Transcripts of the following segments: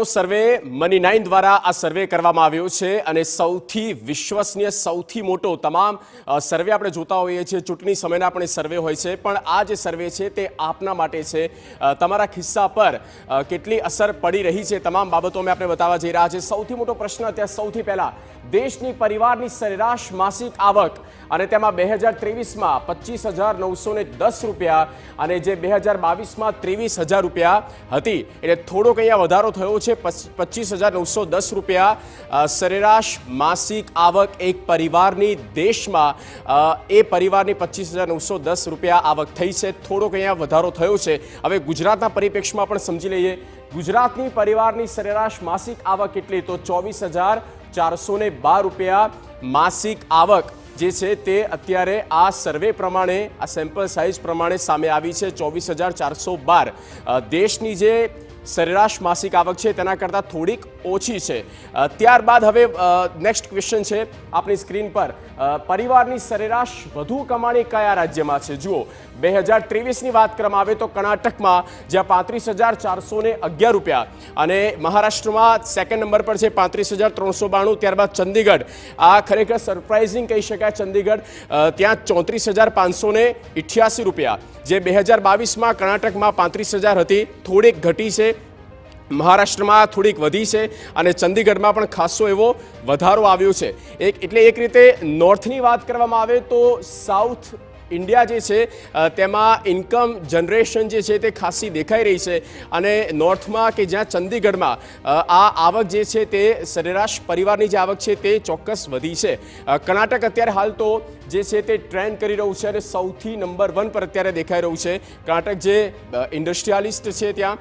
સર્વે મની9 દ્વારા આ સર્વે કરવામાં આવ્યો છે અને સૌથી વિશ્વસનીય સૌથી મોટો તમામ સર્વે આપણે જોતા હોઈએ છીએ ચૂંટણી સમયના આપણે સર્વે હોય છે પણ આ જે સર્વે છે તે આપના માટે છે તમારા ખિસ્સા પર કેટલી અસર પડી રહી છે તમામ બાબતો અમે આપણે બતાવવા જઈ રહ્યા છે સૌથી મોટો પ્રશ્ન અત્યારે સૌથી પહેલા દેશની પરિવારની સરેરાશ માસિક આવક અને તેમાં 2023માં 25,910 રૂપિયા અને જે 2022માં 23,000 રૂપિયા હતી એટલે થોડોક અહીંયા વધારો થયો છે 25,910 રૂપિયા સરેરાશ માસિક આવક એક પરિવારની દેશમાં એ પરિવારની 25,910 રૂપિયા આવક થઈ છે થોડોક અહીંયા વધારો થયો છે હવે ગુજરાતના પરિપ્રેક્ષ્યમાં પણ સમજી લઈએ ગુજરાતની પરિવારની સરેરાશ માસિક આવક કેટલી તો 24,412 રૂપિયા માસિક આવક જે છે તે અત્યારે આ સર્વે પ્રમાણે આ સેમ્પલ સાઇઝ પ્રમાણે સામે આવી છે 24,412 દેશની જે સરેરાશ માસિક આવક છે તેના કરતાં થોડીક ઓછી છે ત્યારબાદ હવે નેક્સ્ટ ક્વેશ્ચન છે આપણી સ્ક્રીન પર પરિવારની સરેરાશ વધુ કમાણી કયા રાજ્યમાં છે જુઓ 2023ની વાત કરવામાં આવે તો કર્ણાટકમાં જ્યાં 35,411 રૂપિયા અને મહારાષ્ટ્રમાં સેકન્ડ નંબર પર છે 35,392 ત્યારબાદ ચંદીગઢ આ ખરેખર સરપ્રાઇઝિંગ કહી શકાય ચંદીગઢ ત્યાં 34,588 રૂપિયા જે 2022માં કર્ણાટકમાં 35,000 હતી થોડીક ઘટી છે મહારાષ્ટ્રમાં થોડીક વધી છે અને ચંદીગઢમાં પણ ખાસો એવો વધારો આવ્યો છે એટલે એક રીતે નોર્થની વાત કરવામાં આવે તો સાઉથ ઇન્ડિયા જે છે તેમાં ઇન્કમ જનરેશન જે છે તે ખાસી દેખાઈ રહી છે અને નોર્થમાં કે જ્યાં ચંદીગઢમાં આ આવક જે છે તે સરેરાશ પરિવારની જે આવક છે તે ચોક્કસ વધી છે કર્ણાટક અત્યારે હાલ તો જે છે તે ટ્રેન્ડ કરી રહ્યું છે અને સૌથી નંબર 1 પર અત્યારે દેખાઈ રહ્યું છે કર્ણાટક જે ઇન્ડસ્ટ્રીયાલિસ્ટ છે ત્યાં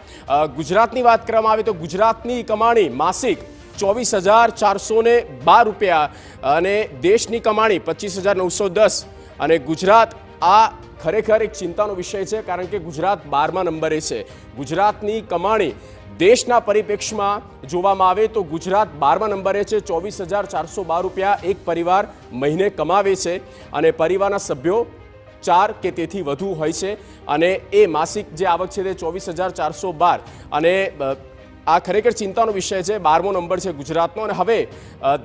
ગુજરાતની વાત કરવામાં આવે તો ગુજરાતની કમાણી માસિક 24,412 રૂપિયા અને દેશની કમાણી 25,910 અને ગુજરાત આ ખરેખર એક ચિંતાનો વિષય છે કારણ કે ગુજરાત 12મા નંબરે છે ગુજરાતની કમાણી દેશના પરિપ્રેક્ષ્યમાં જોવામાં આવે તો ગુજરાત 12મા નંબરે છે 24,412 રૂપિયા એક પરિવાર મહિને કમાવે છે અને પરિવારના સભ્યો 4 કે તેથી વધુ હોય છે અને એ માસિક જે આવક છે તે 24,412 અને આ ખરેખર ચિંતાનો વિષય છે 12મો નંબર છે ગુજરાતનો અને હવે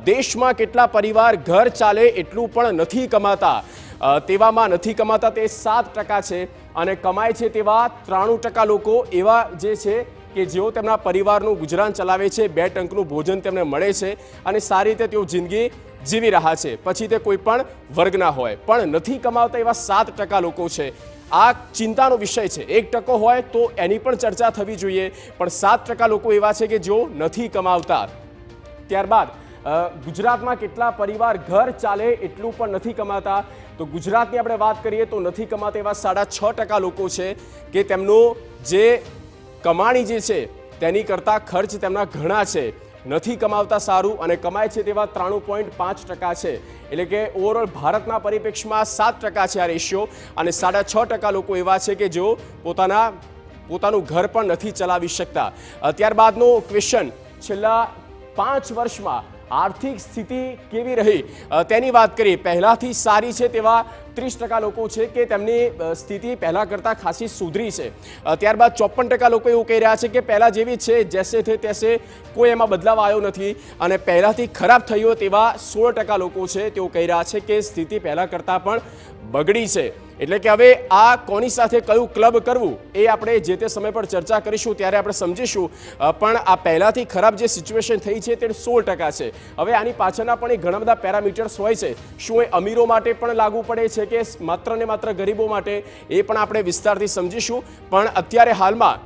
દેશમાં કેટલા પરિવાર ઘર ચાલે એટલું પણ નથી કમાતા તેવામાં નથી કમાતા તે 7% છે અને કમાય છે તેવા 93% લોકો એવા જે છે કે જેઓ તેમના પરિવારનું ગુજરાન ચલાવે છે 2 ટંકનું ભોજન તેમને મળે છે અને સારી રીતે તેઓ જિંદગી જીવી રહ્યા છે પછી તે કોઈ પણ વર્ગના હોય પણ નથી કમાવતા એવા 7% લોકો છે આ ચિંતાનો વિષય છે 1% હોય તો એની પણ ચર્ચા થવી જોઈએ પણ 7% લોકો એવા છે કે જેઓ નથી કમાવતા ત્યારબાદ ગુજરાતમાં કેટલા પરિવાર ઘર ચાલે એટલું પણ નથી કમાતા તો ગુજરાતની આપણે વાત કરીએ તો નથી કમાતા એવા 6.5% લોકો છે કે તેમનો જે કમાણી જે છે તેની કરતાં ખર્ચ તેમના ઘણા છે નથી કમાવતા સારું અને કમાય છે તેવા 93.5% છે એટલે કે ઓવરઓલ ભારતના પરિપ્રેક્ષ્યમાં 7% છે આ રેશિયો અને 6.5% લોકો એવા છે કે જેઓ પોતાનું ઘર પણ નથી ચલાવી શકતા ત્યારબાદનો ક્વેશ્ચન છેલ્લા 5 વર્ષમાં આર્થિક સ્થિતિ કેવી રહી તેની વાત કરીએ પહેલાથી સારી છે તેવા 30% લોકો છે કે તેમની સ્થિતિ પહેલા કરતાં ખાસી સુધરી છે ત્યારબાદ 54% લોકો એવું કહી રહ્યા છે કે પહેલાં જેવી છે જૈસે થે તૈસે કોઈ એમાં બદલાવ આવ્યો નથી અને પહેલાંથી ખરાબ થયો તેવા 16% લોકો છે તેઓ કહી રહ્યા છે કે સ્થિતિ પહેલાં કરતાં પણ બગડી છે એટલે કે હવે આ કોની સાથે કયું ક્લબ કરવું એ આપણે જે તે સમય પર ચર્ચા કરીશું ત્યારે આપણે સમજીશું પણ આ પહેલાંથી ખરાબ જે સિચ્યુએશન થઈ છે તે 16% છે હવે આની પાછળના પણ એ ઘણા બધા પેરામીટર્સ હોય છે શું એ અમીરો માટે પણ લાગુ પડે છે કે માત્ર ને માત્ર ગરીબો માટે એ પણ આપણે વિસ્તારથી સમજીશું પણ અત્યારે હાલમાં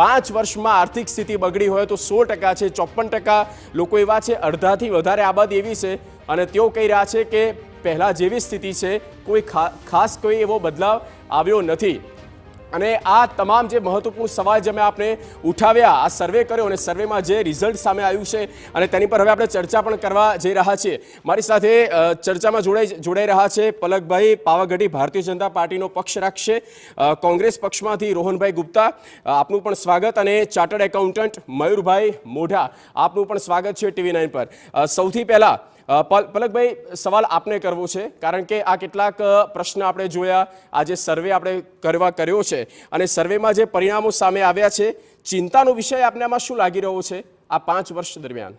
5 વર્ષમાં આર્થિક સ્થિતિ બગડી હોય તો 16% છે 54% લોકો એવા છે અડધાથી વધારે આબાદી એવી છે અને તેઓ કહી રહ્યા છે કે પહેલાં જેવી સ્થિતિ છે કોઈ ખાસ કોઈ એવો બદલાવ આવ્યો નથી અને આ તમામ જે મહત્વપૂર્ણ સવાલ જે મેં આપણે ઉઠાવ્યા આ સર્વે કર્યો અને સર્વેમાં જે રિઝલ્ટ સામે આવ્યું છે અને તેની પર હવે આપણે ચર્ચા પણ કરવા જઈ રહ્યા છીએ મારી સાથે ચર્ચામાં જોડાઈ રહ્યા છે પલકભાઈ પાવાગઢી ભારતીય જનતા પાર્ટીનો પક્ષ રાખશે કોંગ્રેસ પક્ષમાંથી રોહનભાઈ ગુપ્તા આપનું પણ સ્વાગત અને ચાર્ટર્ડ એકાઉન્ટન્ટ મયુરભાઈ મોઢા આપનું પણ સ્વાગત છે TV9 પર સૌથી પહેલાં પલકભાઈ, સવાલ આપને કરવો છે કારણ કે આ કેટલાક પ્રશ્ન આપણે જોયા, આ જે સર્વે આપણે કર્યો છે અને સર્વેમાં જે પરિણામો સામે આવ્યા છે, ચિંતાનો વિષય આપને આમાં શું લાગી રહ્યો છે આ 5 વર્ષ દરમિયાન?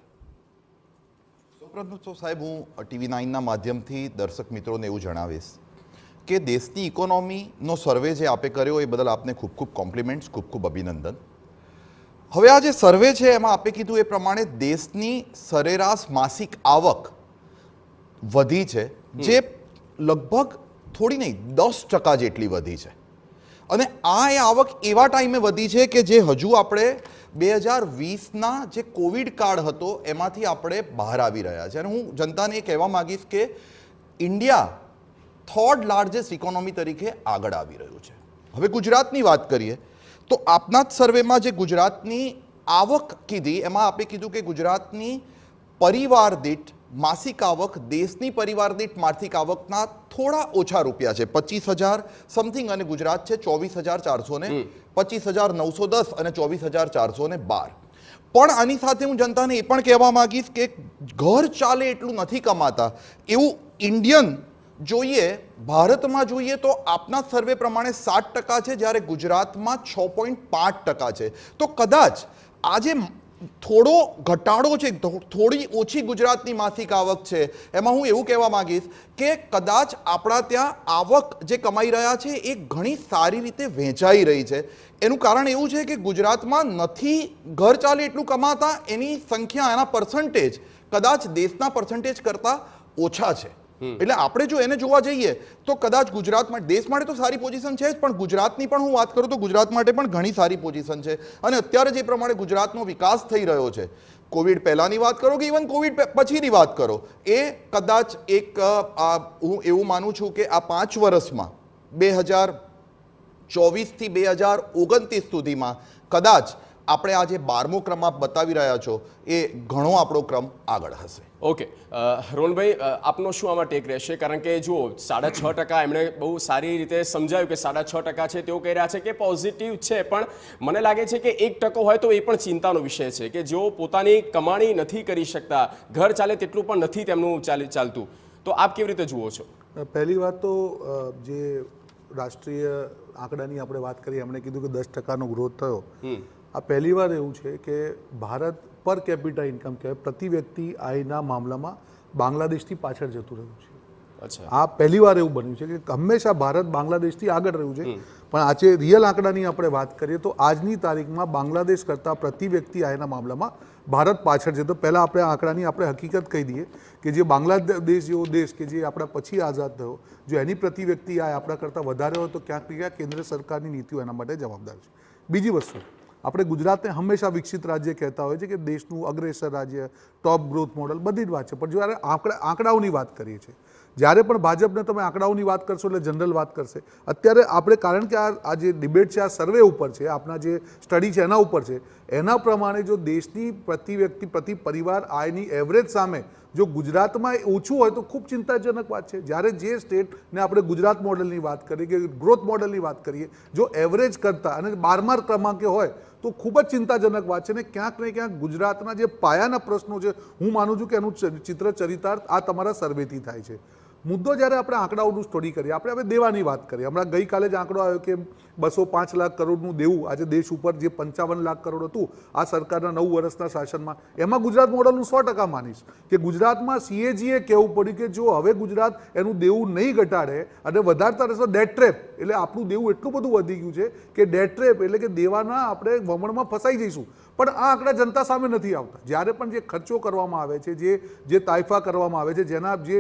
સૌપ્રથમ તો સાહેબ હું TV9ના માધ્યમથી દર્શક મિત્રોને એવું જણાવીશ કે દેશની ઇકોનોમીનો સર્વે જે આપે કર્યો એ બદલ આપને ખૂબ ખૂબ કોમ્પ્લિમેન્ટ્સ, ખૂબ ખૂબ અભિનંદન. હવે આ જે સર્વે છે એમાં આપે કીધું એ પ્રમાણે દેશની સરેરાશ માસિક આવક વધી છે, જે લગભગ થોડી નહીં 10% જેટલી વધી છે. અને આ એ આવક એવા ટાઈમે વધી છે કે જે હજુ આપણે 2020ના જે કોવિડ કાળ હતો એમાંથી આપણે બહાર આવી રહ્યા છે. અને હું જનતાને એ કહેવા માગીશ કે ઇન્ડિયા 3rd લાર્જેસ્ટ ઇકોનોમી તરીકે આગળ આવી રહ્યું છે. હવે ગુજરાતની વાત કરીએ તો આપના જ સર્વેમાં જે ગુજરાતની આવક કીધી એમાં આપણે કીધું કે ગુજરાતની પરિવાર દીઠ માસિક આવક દેશની પરિવાર દીઠ માસિક આવકના થોડા ઓછા રૂપિયા છે, 25,000 સમથિંગ, અને ગુજરાત છે 24,400 25,910 અને 24,412. પણ આની સાથે હું જનતાને એ પણ કહેવા માંગીશ કે ઘર ચાલે એટલું નથી કમાતા એવું ઇન્ડિયન જોઈએ, ભારતમાં જોઈએ તો આપના સર્વે પ્રમાણે 7% છે, જ્યારે ગુજરાતમાં 6.5% છે. તો કદાચ આજે થોડો ઘટાડો છે, થોડી ઓછી ગુજરાતની માસિક આવક છે, એમાં હું એવું કહેવા માંગીશ કે કદાચ આપણા ત્યાં આવક જે કમાઈ રહ્યા છે એ ઘણી સારી રીતે વહેંચાઈ રહી છે. એનું કારણ એવું છે કે ગુજરાતમાં નથી ઘર ચાલે એટલું કમાતા, એની સંખ્યા, એના પર્સન્ટેજ કદાચ દેશના પર્સન્ટેજ કરતાં ઓછા છે. એટલે આપણે જો એને જોવા જઈએ તો કદાચ ગુજરાતમાં, દેશ માટે તો સારી પોઝિશન છે જ, પણ ગુજરાતની પણ હું વાત કરું તો ગુજરાત માટે પણ ઘણી સારી પોઝિશન છે. અને અત્યારે જે પ્રમાણે ગુજરાતનો વિકાસ થઈ રહ્યો છે, કોવિડ પહેલાંની વાત કરો કે ઇવન કોવિડ પછીની વાત કરો, એ કદાચ એક હું એવું માનું છું કે આ 5 વર્ષમાં 2024થી 2029 સુધીમાં કદાચ આપણે આ જે 12મો ક્રમ આપ બતાવી રહ્યા છો એ ઘણો આપણો ક્રમ આગળ હશે. ઓકે, રોનભાઈ, આપનો શું આમાં ટેક રહેશે? કારણ કે જો 6.5% એમણે બહુ સારી રીતે સમજાયું કે 6.5% છે, તેઓ કહી રહ્યા છે કે પોઝિટિવ છે, પણ મને લાગે છે કે 1% હોય તો એ પણ ચિંતાનો વિષય છે કે જેઓ પોતાની કમાણી નથી કરી શકતા, ઘર ચાલે તેટલું પણ નથી તેમનું ચાલતું. તો આપ કેવી રીતે જુઓ છો? પહેલી વાત તો જે રાષ્ટ્રીય આંકડાની આપણે વાત કરી, એમણે કીધું કે 10%નો ગ્રોથ થયો. આ પહેલી વાર એવું છે કે ભારત પર કેપિટા ઇન્કમ કહેવાય, પ્રતિ વ્યક્તિ આયના મામલામાં બાંગ્લાદેશથી પાછળ જતું રહ્યું છે. આ પહેલી વાર એવું બન્યું છે કે હંમેશા ભારત બાંગ્લાદેશથી આગળ રહ્યું છે, પણ આજે રિયલ આંકડાની આપણે વાત કરીએ તો આજની તારીખમાં બાંગ્લાદેશ કરતાં પ્રતિ વ્યક્તિ આયના મામલામાં ભારત પાછળ છે. તો પહેલાં આપણે આંકડાની આપણે હકીકત કહી દઈએ કે જે બાંગ્લાદેશ જેવો દેશ કે જે આપણા પછી આઝાદ થયો, જો એની પ્રતિ વ્યક્તિ આય આપણા કરતાં વધારે હોય તો ક્યાંક ને ક્યાંક કેન્દ્ર સરકારની નીતિઓ એના માટે જવાબદાર છે. બીજી વસ્તુ, આપણે ગુજરાતને હંમેશા વિકસિત રાજ્ય કહેતા હોય છે કે દેશનું અગ્રેસર રાજ્ય, ટોપ ગ્રોથ મોડલ, બધી જ વાત છે. પણ જ્યારે આંકડાઓની વાત કરીએ છીએ, જ્યારે પણ ભાજપને તમે આંકડાઓની વાત કરશો એટલે જનરલ વાત કરશે. અત્યારે આપણે, કારણ કે આ જે ડિબેટ છે આ સર્વે ઉપર છે, આપણા જે સ્ટડી છે એના ઉપર છે, એના પ્રમાણે જો દેશની પ્રતિ વ્યક્તિ પ્રતિ પરિવાર આયની એવરેજ સામે જો ગુજરાતમાં ઓછું હોય તો ખૂબ ચિંતાજનક વાત છે. જ્યારે જે સ્ટેટને આપણે ગુજરાત મોડલની વાત કરીએ કે ગ્રોથ મોડલની વાત કરીએ, જો એવરેજ કરતાં અને 12મા ક્રમાંકે હોય તો ખૂબ જ ચિંતાજનક વાત છે. ને ક્યાંક ગુજરાતના જે પાયાના પ્રશ્નો છે, હું માનું છું કે એનું ચિત્ર ચરિતાર્થ આ તમારા સર્વેથી થાય છે. મુદ્દો જ્યારે આપણે આંકડાઓનું સ્ટડી કરીએ, આપણે હવે દેવાની વાત કરીએ. હમણાં ગઈકાલે જ આંકડો આવ્યો કે 205 લાખ કરોડનું દેવું આજે દેશ ઉપર, જે 55 લાખ કરોડ હતું આ સરકારના 9 વર્ષના શાસનમાં, એમાં ગુજરાત મોડલનું 100% માનીશ કે ગુજરાતમાં CAGએ કહેવું પડ્યું કે જો હવે ગુજરાત એનું દેવું નહીં ઘટાડે અને વધારતા રહેશે ડેટ ટ્રેપ, એટલે આપણું દેવું એટલું બધું વધી ગયું છે કે ડેટ ટ્રેપ એટલે કે દેવાના આપણે વમણમાં ફસાઈ જઈશું. પણ આ આંકડા જનતા સામે નથી આવતા. જ્યારે પણ જે ખર્ચો કરવામાં આવે છે, જે તાઇફા કરવામાં આવે છે, જે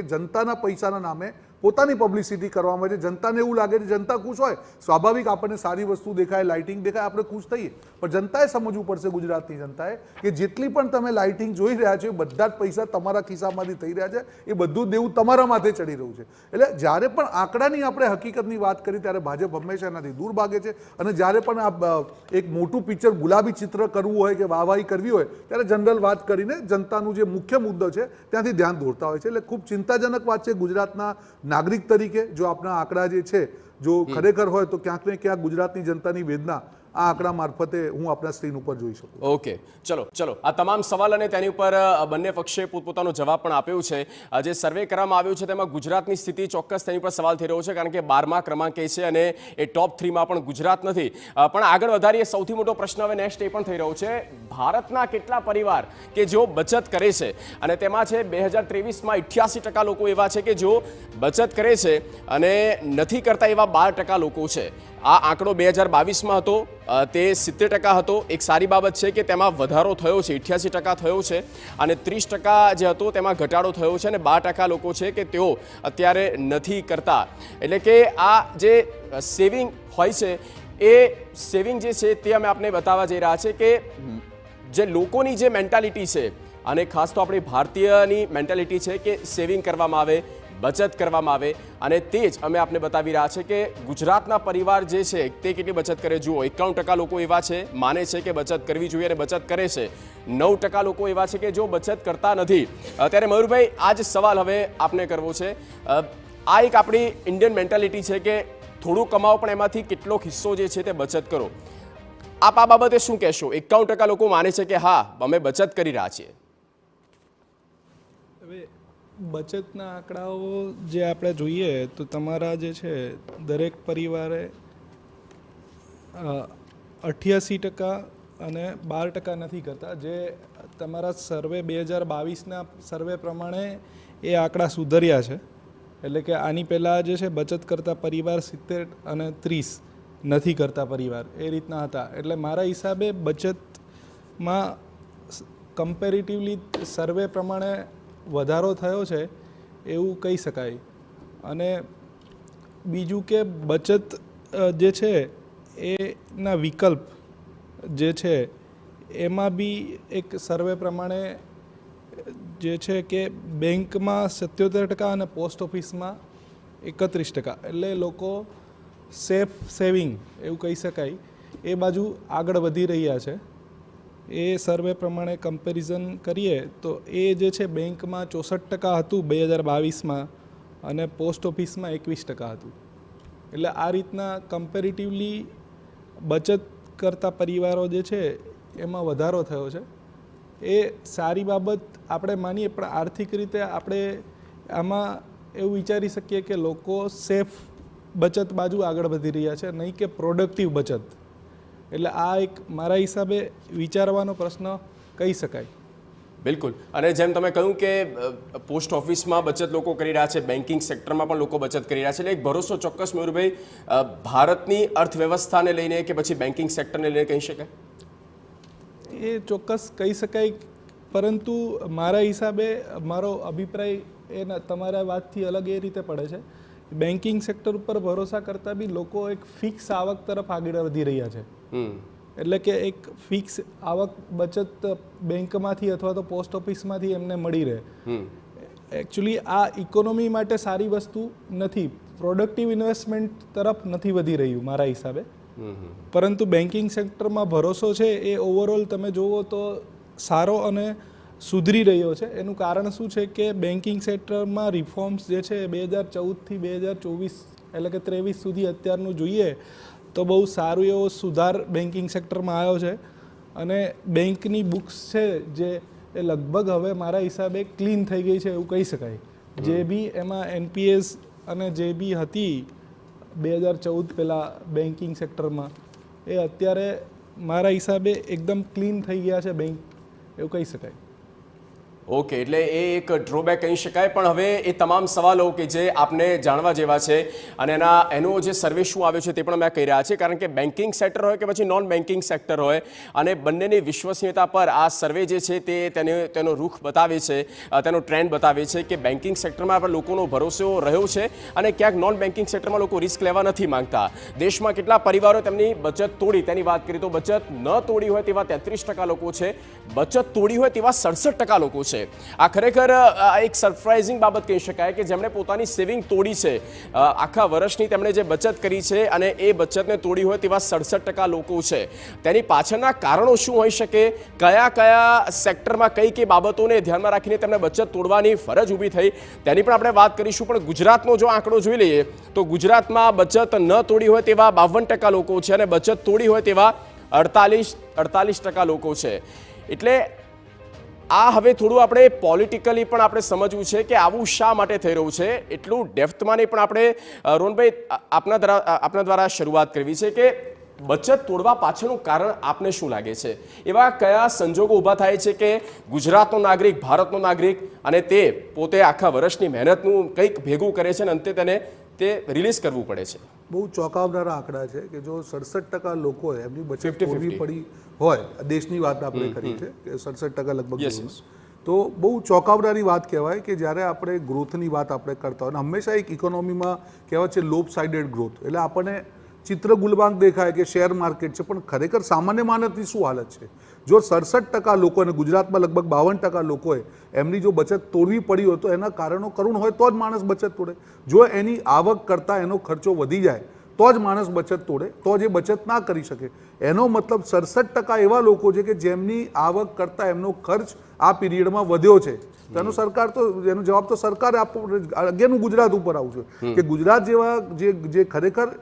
જનતાના પૈસાના નામે પોતાની પબ્લિસિટી કરવામાં આવે છે, જનતાને એવું લાગે છે, જનતા ખુશ હોય, સ્વાભાવિક આપણને સારી વસ્તુ દેખાય, લાઇટિંગ દેખાય, આપણે ખુશ થઈએ. પણ જનતાએ સમજવું પડશે, ગુજરાતની જનતાએ, કે જેટલી પણ તમે લાઇટિંગ જોઈ રહ્યા છો એ બધા જ પૈસા તમારા ખિસ્સામાંથી થઈ રહ્યા છે, એ બધું દેવું તમારા માથે ચડી રહ્યું છે. એટલે જ્યારે પણ આંકડાની આપણે હકીકતની વાત કરી ત્યારે ભાજપ હંમેશા એનાથી દૂર ભાગે છે. અને જ્યારે પણ આ એક મોટું પિક્ચર, ગુલાબી ચિત્ર કરવું હોય કે વાહવાહી કરવી હોય ત્યારે જનરલ વાત કરીને જનતાનું જે મુખ્ય મુદ્દો છે ત્યાંથી ધ્યાન દોરતા હોય છે. એટલે ખૂબ ચિંતાજનક વાત છે. ગુજરાતના નાગરિક તરીકે જો આપણા આંકડા જે છે જો ખરેખર હોય તો ક્યાંક ને ક્યાંક ગુજરાતની જનતાની વેદના આ આંકડા મારફતે હું આપણા સ્ક્રીન ઉપર જોઈ શકું. ઓકે, ચલો આ તમામ સવાલ અને તેની ઉપર બંને પક્ષે પોતપોતાનો જવાબ પણ આપ્યો છે. જે સર્વે કરવામાં આવ્યું છે તેમાં ગુજરાતની સ્થિતિ ચોક્કસ તેની પર સવાલ થઈ રહ્યો છે, કારણ કે 12મા ક્રમાંકે છે અને એ ટોપ 3માં પણ ગુજરાત નથી. પણ આગળ વધારીએ, સૌથી મોટો પ્રશ્ન હવે નેક્સ્ટ એ પણ થઈ રહ્યો છે, ભારતના કેટલા પરિવાર કે જેઓ બચત કરે છે, અને તેમાં છે 2023માં 88% લોકો એવા છે કે જેઓ બચત કરે છે અને નથી કરતા એવા 12% લોકો છે. આ આંકડો 2022માં હતો, તે 70% હતો. એક સારી બાબત છે કે તેમાં વધારો થયો છે, 88% થયો છે, અને 30% જે હતો તેમાં ઘટાડો થયો છે, અને 12% લોકો છે કે તેઓ અત્યારે નથી કરતા. એટલે કે આ જે સેવિંગ હોય છે એ સેવિંગ જે છે તે અમે આપને બતાવવા જઈ રહ્યા છે કે જે લોકોની જે મેન્ટાલિટી છે, અને ખાસ તો આપણી ભારતીયની મેન્ટાલિટી છે કે સેવિંગ કરવામાં આવે, બચત કરવામાં આવે, અને તે જ અમે આપને બતાવી રહ્યા છે કે ગુજરાતના પરિવાર જે છે તે કેટલી બચત કરે. જુઓ, 51% લોકો એવા છે માને છે કે બચત કરવી જોઈએ અને બચત કરે છે. 9% લોકો એવા છે કે જો બચત કરતા નથી. ત્યારે મયુરભાઈ, આ જ સવાલ હવે આપને કરવો છે. આ એક આપણી ઇન્ડિયન મેન્ટાલિટી છે કે થોડું કમાઓ પણ એમાંથી કેટલોક હિસ્સો જે છે તે બચત કરો. આપ આ બાબતે શું કહેશો? 51% લોકો માને છે કે હા, અમે બચત કરી રહ્યા છીએ. હવે બચતના આંકડાઓ જે આપણે જોઈએ તો તમારા જે છે દરેક પરિવારે 88% અને 12% નથી કરતા. જે તમારા સર્વે 2022ના સર્વે પ્રમાણે એ આંકડા સુધર્યા છે. એટલે કે આની પહેલાં જે છે બચત કરતા પરિવાર 70 અને 30 નથી કરતા પરિવાર, એ રીતના હતા. એટલે મારા હિસાબે બચતમાં કમ્પેરેટિવલી સર્વે પ્રમાણે વધારો થયો છે એવું કહી શકાય. અને બીજું કે બચત જે છે એના વિકલ્પ જે છે એમાં બી એક સર્વે પ્રમાણે જે છે કે બેંકમાં 77% અને પોસ્ટ ઓફિસમાં 31%. એટલે લોકો સેવિંગ એવું કહી શકાય એ બાજુ આગળ વધી રહ્યા છે. એ સર્વે પ્રમાણે કમ્પેરિઝન કરીએ તો એ જે છે બેંકમાં 64% હતું 2022માં અને પોસ્ટ ઓફિસમાં 21% હતું. એટલે આ રીતના કમ્પેરેટિવલી બચત કરતા પરિવારો જે છે એમાં વધારો થયો છે. એ સારી બાબત આપણે માનીએ, પણ આર્થિક રીતે આપણે આમાં એવું વિચારી શકીએ કે લોકો સેફ બચત બાજુ આગળ વધી રહ્યા છે, નહીં કે પ્રોડક્ટિવ બચત. એટલે આ એક મારા હિસાબે વિચારવાનો પ્રશ્ન કહી શકાય. બિલકુલ. અને જેમ તમે કહ્યું કે પોસ્ટ ઓફિસમાં બચત લોકો કરી રહ્યા છે, બેન્કિંગ સેક્ટરમાં પણ લોકો બચત કરી રહ્યા છે. એટલે એક ભરોસો ચોક્કસ મયુરભાઈ ભારતની અર્થવ્યવસ્થાને લઈને કે પછી બેન્કિંગ સેક્ટરને લઈને કહી શકાય? એ ચોક્કસ કહી શકાય, પરંતુ મારા હિસાબે મારો અભિપ્રાય એ તમારા વાતથી અલગ એ રીતે પડે છે. બેન્કિંગ સેક્ટર ઉપર ભરોસા કરતાં બી લોકો એક ફિક્સ આવક તરફ આગળ વધી રહ્યા છે. એટલે કે એક ફિક્સ આવક બચત બેંકમાંથી અથવા તો પોસ્ટ ઓફિસમાંથી એમને મળી રહે. એકચ્યુઅલી આ ઇકોનોમી માટે સારી વસ્તુ નથી, પ્રોડક્ટિવ ઇન્વેસ્ટમેન્ટ તરફ નથી વધી રહ્યું મારા હિસાબે. પરંતુ બેન્કિંગ સેક્ટરમાં ભરોસો છે એ ઓવરઓલ તમે જુઓ તો સારો અને સુધરી રહ્યો છે. એનું કારણ શું છે કે બેન્કિંગ સેક્ટરમાં રિફોર્મ્સ જે છે 2014થી 2024 એટલે કે 23 સુધી અત્યારનું જોઈએ તો બહુ સારું એવો સુધાર બેન્કિંગ સેક્ટરમાં આવ્યો છે. અને બેંકની બુક્સ છે જે એ લગભગ હવે મારા હિસાબે ક્લીન થઈ ગઈ છે એવું કહી શકાય. જે બી એમાં NPS અને જે બી હતી 2014 પહેલાં બેન્કિંગ સેક્ટરમાં, એ અત્યારે મારા હિસાબે એકદમ ક્લીન થઈ ગયા છે બેંક એવું કહી શકાય. ઓકે, એટલે એ એક ડ્રોબેક કહી શકાય. પણ હવે એ તમામ સવાલો કે જે આપને જાણવા જેવા છે અને એનો જે સર્વે શું આવ્યો છે તે પણ અમે કહી રહ્યા છીએ, કારણ કે બેન્કિંગ સેક્ટર હોય કે પછી નોન બેન્કિંગ સેક્ટર હોય, અને બંનેની વિશ્વસનીયતા પર આ સર્વે જે છે તે તેનો રૂખ બતાવે છે, તેનો ટ્રેન્ડ બતાવે છે કે બેન્કિંગ સેક્ટરમાં પણ લોકોનો ભરોસો રહ્યો છે અને ક્યાંક નોન બેન્કિંગ સેક્ટરમાં લોકો રિસ્ક લેવા નથી માંગતા. દેશમાં કેટલા પરિવારો તેમની બચત તોડી તેની વાત કરીએ તો બચત ન તોડી હોય તેવા 33% લોકો છે, બચત તોડી હોય તેવા 67% લોકો છે. છે. આ ખરેખર એક સરપ્રાઇઝિંગ બાબત કહી શકાય કે જેમણે પોતાની સેવિંગ તોડી છે, આખા વર્ષની તેમણે જે બચત કરી છે અને એ બચતને તોડી હોય તેવા 67% લોકો છે. તેની પાછળના કારણો શું હોઈ શકે, કયા કયા સેક્ટરમાં કઈ બાબતોને ધ્યાનમાં રાખીને તેમને બચત તોડવાની ફરજ ઊભી થઈ, તેની પણ આપણે વાત કરીશું. પણ ગુજરાતનો જો આંકડો જોઈ લઈએ તો ગુજરાતમાં બચત ન તોડી હોય તેવા 52% લોકો છે અને બચત તોડી હોય તેવા 48% લોકો છે. એટલે આ હવે થોડું આપણે પોલિટિકલી પણ આપણે સમજવું છે કે આવું શા માટે થઈ રહ્યું છે. એટલું ડેપ્થમાં નહીં, પણ આપણે રોહનભાઈ આપના દ્વારા શરૂઆત કરવી છે કે બચત તોડવા પાછળનું કારણ આપને શું લાગે છે? એવા કયા સંજોગો ઊભા થાય છે કે ગુજરાતનો નાગરિક, ભારતનો નાગરિક, અને તે પોતે આખા વર્ષની મહેનતનું કંઈક ભેગું કરે છે અને અંતે તેને તે રિલીઝ કરવું પડે છે? બહુ ચોંકાવનારા આંકડા છે કે જો 67% લોકો એમની બચત તોડવી પડી હોય, દેશની વાત આપણે કરી છે કે 67% લગભગ, તો બહુ ચોંકાવનારી વાત કહેવાય કે જ્યારે આપણે ગ્રોથની વાત આપણે કરતા હોય, અને હંમેશા એક ઇકોનોમીમાં કહેવાય છે લોપ સાઇડેડ ગ્રોથ, એટલે આપણને ચિત્ર ગુલબાંગ દેખાય કે શેર માર્કેટ છે, પણ ખરેખર સામાન્ય માનવની શું હાલત છે? જો 67% લોકો, અને ગુજરાતમાં લગભગ 52% લોકોએ એમની જો બચત તોડવી પડી હોય તો એના કારણો કરુણ હોય તો જ માણસ બચત તોડે. જો એની આવક કરતાં એનો ખર્ચો વધી જાય તો જ માણસ બચત તોડે, તો જ એ બચત ના કરી શકે. એનો મતલબ 67% એવા લોકો છે કે જેમની આવક કરતાં એમનો ખર્ચ આ પીરિયડમાં વધ્યો છે. તેનો સરકાર તો એનો જવાબ તો સરકારે આપવો. અગેન હું ગુજરાત ઉપર આવું છું કે ગુજરાત જેવા જે ખરેખર